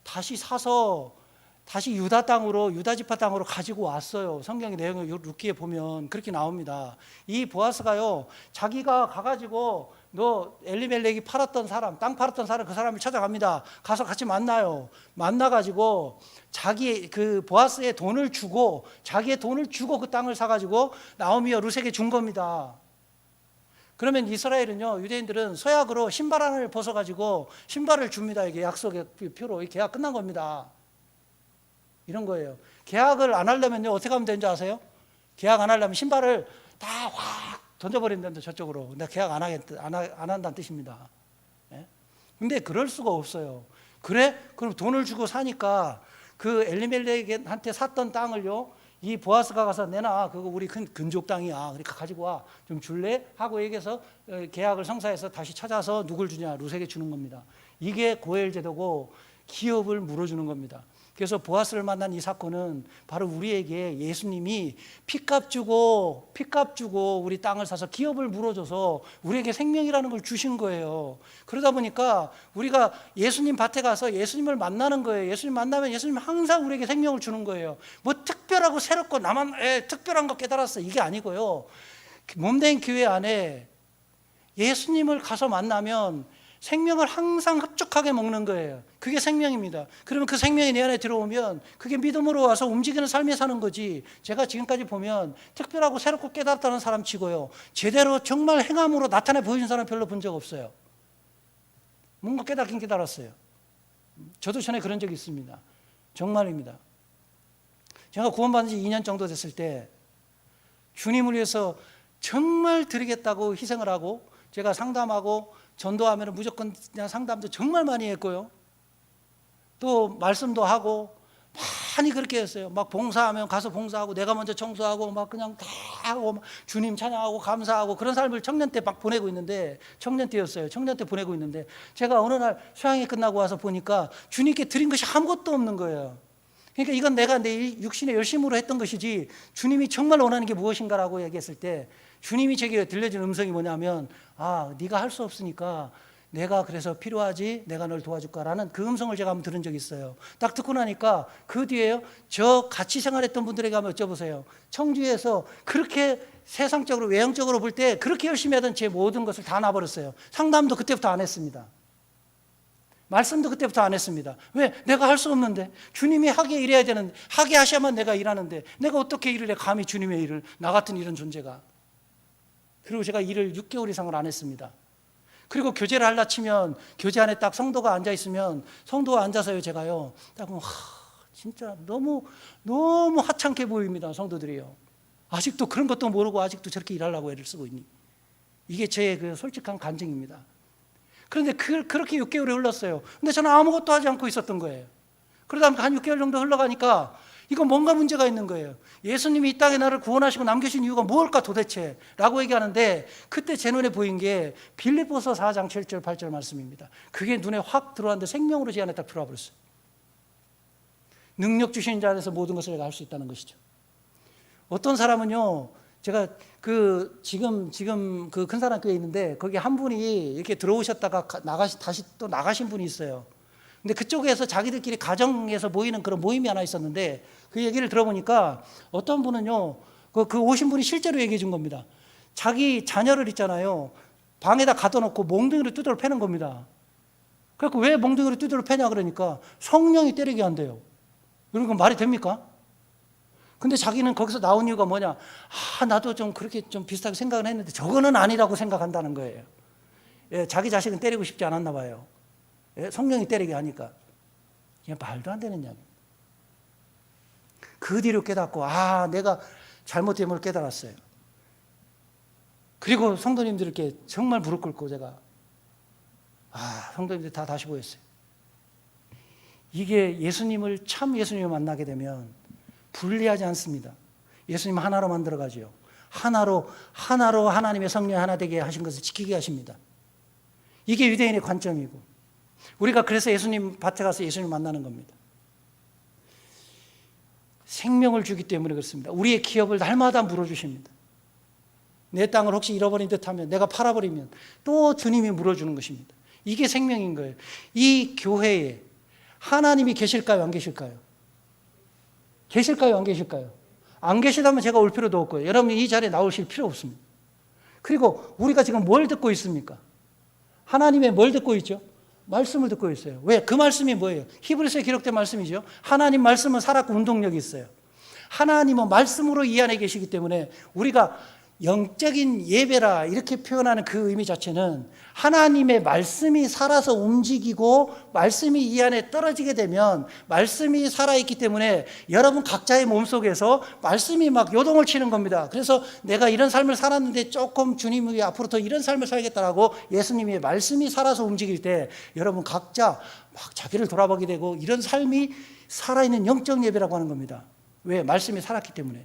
다시 사서 다시 유다 땅으로, 유다 지파 땅으로 가지고 왔어요. 성경의 내용을 룻기에 보면 그렇게 나옵니다. 이 보아스가요, 자기가 가가지고 너 엘리멜렉이 팔았던 사람, 땅 팔았던 사람, 그 사람을 찾아갑니다. 가서 같이 만나요. 만나가지고 자기 그 보아스의 돈을 주고, 자기의 돈을 주고 그 땅을 사가지고 나오미와 룻에게 준 겁니다. 그러면 이스라엘은요, 유대인들은 서약으로 신발 하나를 벗어가지고 신발을 줍니다. 이게 약속의 표로. 이 계약 끝난 겁니다. 이런 거예요. 계약을 안 하려면요, 어떻게 하면 되는지 아세요? 계약 안 하려면 신발을 다 확 던져버린다는데, 저쪽으로. 내가 계약 안 한다는 뜻입니다. 예? 근데 그럴 수가 없어요. 그래? 그럼 돈을 주고 사니까 그 엘리멜렉한테 샀던 땅을요, 이 보아스가 가서 내놔. 그거 우리 근족 땅이야. 그러니까 가지고 와. 좀 줄래? 하고 얘기해서 계약을 성사해서 다시 찾아서 누굴 주냐? 룻에게 주는 겁니다. 이게 고엘 제도고 기업을 물어주는 겁니다. 그래서 보아스를 만난 이 사건은 바로 우리에게 예수님이 피값 주고 우리 땅을 사서 기업을 물어줘서 우리에게 생명이라는 걸 주신 거예요. 그러다 보니까 우리가 예수님 밭에 가서 예수님을 만나는 거예요. 예수님 만나면 예수님 항상 우리에게 생명을 주는 거예요. 뭐 특별하고 새롭고 나만 특별한 거 깨달았어, 이게 아니고요. 몸된 교회 안에 예수님을 가서 만나면 생명을 항상 흡족하게 먹는 거예요. 그게 생명입니다. 그러면 그 생명이 내 안에 들어오면 그게 믿음으로 와서 움직이는 삶에 사는 거지. 제가 지금까지 보면 특별하고 새롭고 깨달았다는 사람 치고요, 제대로 정말 행함으로 나타내 보여준 사람 별로 본 적 없어요. 뭔가 깨닫긴 깨달았어요. 저도 전에 그런 적이 있습니다. 정말입니다. 제가 구원받은 지 2년 정도 됐을 때 주님을 위해서 정말 드리겠다고 희생을 하고, 제가 상담하고 전도하면 무조건 그냥 상담도 정말 많이 했고요, 또 말씀도 하고 많이 그렇게 했어요. 막 봉사하면 가서 봉사하고, 내가 먼저 청소하고 막 그냥 다 하고, 막 주님 찬양하고 감사하고, 그런 삶을 청년 때 막 보내고 있는데, 청년 때였어요. 청년 때 보내고 있는데 제가 어느 날 수양이 끝나고 와서 보니까 주님께 드린 것이 아무것도 없는 거예요. 그러니까 이건 내가 내 육신의 열심으로 했던 것이지 주님이 정말 원하는 게 무엇인가라고 얘기했을 때 주님이 제게 들려준 음성이 뭐냐면, 아, 네가 할 수 없으니까 내가 그래서 필요하지, 내가 널 도와줄까라는 그 음성을 제가 한번 들은 적이 있어요. 딱 듣고 나니까 그 뒤에요, 저 같이 생활했던 분들에게 한번 여쭤보세요. 청주에서 그렇게 세상적으로 외형적으로 볼 때 그렇게 열심히 하던 제 모든 것을 다 놔버렸어요. 상담도 그때부터 안 했습니다. 말씀도 그때부터 안 했습니다. 왜? 내가 할 수 없는데, 주님이 하게 일해야 되는데, 하게 하셔야만 내가 일하는데 내가 어떻게 일을 해? 감히 주님의 일을, 나 같은 이런 존재가. 그리고 제가 일을 6개월 이상을 안 했습니다. 그리고 교제를 하려 치면 교제 안에 딱 성도가 앉아 있으면, 성도가 앉아서요, 제가요 딱 보면 진짜 너무 하찮게 보입니다. 성도들이요. 아직도 그런 것도 모르고 아직도 저렇게 일하려고 애를 쓰고 있니? 이게 제 그 솔직한 간증입니다. 그런데 그렇게 6개월이 흘렀어요. 근데 저는 아무것도 하지 않고 있었던 거예요. 그러다 한 6개월 정도 흘러가니까 이건 뭔가 문제가 있는 거예요. 예수님이 이 땅에 나를 구원하시고 남겨주신 이유가 뭘까 도대체? 라고 얘기하는데, 그때 제 눈에 보인 게 빌립보서 4장 7절 8절 말씀입니다. 그게 눈에 확 들어왔는데 생명으로 제 안에 딱 들어와 버렸어요. 능력 주신 자 안에서 모든 것을 할 수 있다는 것이죠. 어떤 사람은요, 제가 지금 그 큰 사람 교회에 있는데, 거기 한 분이 이렇게 들어오셨다가 다시 또 나가신 분이 있어요. 근데 그쪽에서 자기들끼리 가정에서 모이는 그런 모임이 하나 있었는데, 그 얘기를 들어보니까 어떤 분은요, 그 오신 분이 실제로 얘기해 준 겁니다. 자기 자녀를 있잖아요, 방에다 가둬놓고 몽둥이로 두드려 패는 겁니다. 그래서 왜 몽둥이로 두드려 패냐 그러니까 성령이 때리게 한대요. 이런 건 말이 됩니까? 근데 자기는 거기서 나온 이유가 뭐냐? 나도 좀 그렇게 좀 비슷하게 생각을 했는데 저거는 아니라고 생각한다는 거예요. 예, 자기 자식은 때리고 싶지 않았나 봐요. 예, 성령이 때리게 하니까. 그냥 말도 안 되는 이야기. 그 뒤로 깨닫고, 내가 잘못된 걸 깨달았어요. 그리고 성도님들께 정말 무릎 꿇고 제가, 성도님들 다 다시 보였어요. 이게 예수님을 참 예수님을 만나게 되면 분리하지 않습니다. 예수님 하나로 만들어가지요. 하나로 하나님의 성령 하나 되게 하신 것을 지키게 하십니다. 이게 유대인의 관점이고, 우리가 그래서 예수님 밭에 가서 예수님을 만나는 겁니다. 생명을 주기 때문에 그렇습니다. 우리의 기업을 날마다 물어주십니다. 내 땅을 혹시 잃어버린 듯하면, 내가 팔아버리면 또 주님이 물어주는 것입니다. 이게 생명인 거예요. 이 교회에 하나님이 계실까요? 안 계실까요? 계실까요? 안 계실까요? 안 계시다면 제가 올 필요도 없고요. 여러분 이 자리에 나오실 필요 없습니다. 그리고 우리가 지금 뭘 듣고 있습니까? 하나님의 뭘 듣고 있죠? 말씀을 듣고 있어요. 왜? 그 말씀이 뭐예요? 히브리서에 기록된 말씀이죠. 하나님 말씀은 살았고 운동력이 있어요. 하나님은 말씀으로 이 안에 계시기 때문에 우리가 영적인 예배라 이렇게 표현하는 그 의미 자체는 하나님의 말씀이 살아서 움직이고 말씀이 이 안에 떨어지게 되면 말씀이 살아있기 때문에 여러분 각자의 몸속에서 말씀이 막 요동을 치는 겁니다. 그래서 내가 이런 삶을 살았는데 조금 주님이 앞으로 더 이런 삶을 살겠다라고 예수님의 말씀이 살아서 움직일 때 여러분 각자 막 자기를 돌아보게 되고 이런 삶이 살아있는 영적 예배라고 하는 겁니다. 왜? 말씀이 살았기 때문에.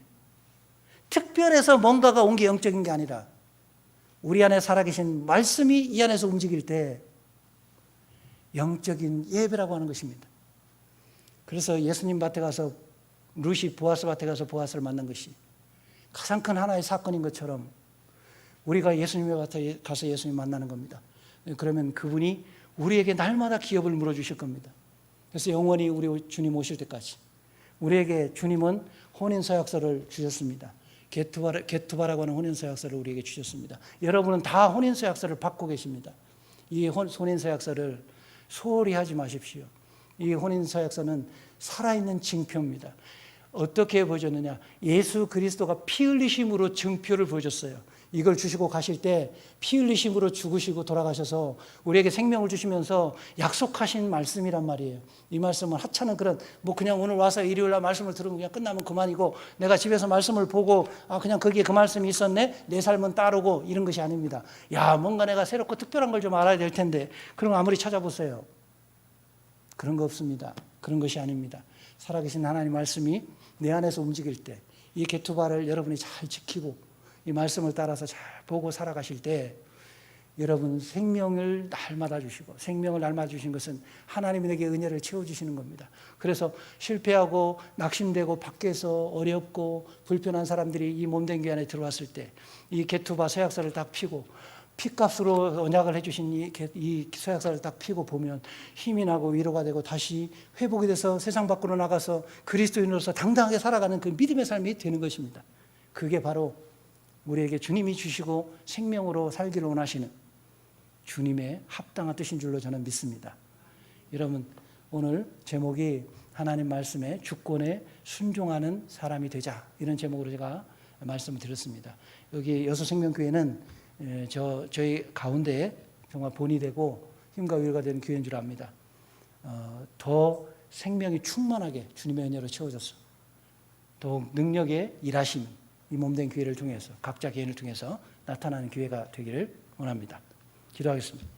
특별해서 뭔가가 온 게 영적인 게 아니라 우리 안에 살아계신 말씀이 이 안에서 움직일 때 영적인 예배라고 하는 것입니다. 그래서 예수님 밭에 가서 룻이 보아스 밭에 가서 보아스를 만난 것이 가장 큰 하나의 사건인 것처럼 우리가 예수님의 밭에 가서 예수님 만나는 겁니다. 그러면 그분이 우리에게 날마다 기업을 물어주실 겁니다. 그래서 영원히 우리 주님 오실 때까지 우리에게 주님은 혼인서약서를 주셨습니다. 게투바라고 하는 혼인서약서를 우리에게 주셨습니다. 여러분은 다 혼인서약서를 받고 계십니다. 이 혼인서약서를 소홀히 하지 마십시오. 이 혼인서약서는 살아있는 징표입니다. 어떻게 보여줬느냐? 예수 그리스도가 피 흘리심으로 증표를 보여줬어요. 이걸 주시고 가실 때 피 흘리심으로 죽으시고 돌아가셔서 우리에게 생명을 주시면서 약속하신 말씀이란 말이에요. 이 말씀은 하찮은 그런 그냥 오늘 와서 일요일날 말씀을 들으면 그냥 끝나면 그만이고 내가 집에서 말씀을 보고 그냥 거기에 그 말씀이 있었네 내 삶은 따르고 이런 것이 아닙니다. 뭔가 내가 새롭고 특별한 걸 좀 알아야 될 텐데 그런 거 아무리 찾아보세요. 그런 거 없습니다. 그런 것이 아닙니다. 살아계신 하나님 말씀이 내 안에서 움직일 때 이 게투바를 여러분이 잘 지키고 이 말씀을 따라서 잘 보고 살아가실 때 여러분 생명을 날마다 주시고 생명을 날마다 주신 것은 하나님이 내게 은혜를 채워주시는 겁니다. 그래서 실패하고 낙심되고 밖에서 어렵고 불편한 사람들이 이 몸된 교회 안에 들어왔을 때 이 게투바 서약서를 딱 펴고 피값으로 언약을 해주신 이 서약서를 딱 펴고 보면 힘이 나고 위로가 되고 다시 회복이 돼서 세상 밖으로 나가서 그리스도인으로서 당당하게 살아가는 그 믿음의 삶이 되는 것입니다. 그게 바로 우리에게 주님이 주시고 생명으로 살기를 원하시는 주님의 합당한 뜻인 줄로 저는 믿습니다. 여러분 오늘 제목이 하나님 말씀에 주권에 순종하는 사람이 되자 이런 제목으로 제가 말씀을 드렸습니다. 여기 여수생명교회는 저희 가운데에 정말 본이 되고 힘과 위로가 되는 교회인 줄 압니다. 더 생명이 충만하게 주님의 은혜로 채워졌어. 더욱 능력의 일하심이 이 몸된 교회를 통해서 각자 개인을 통해서 나타나는 교회가 되기를 원합니다. 기도하겠습니다.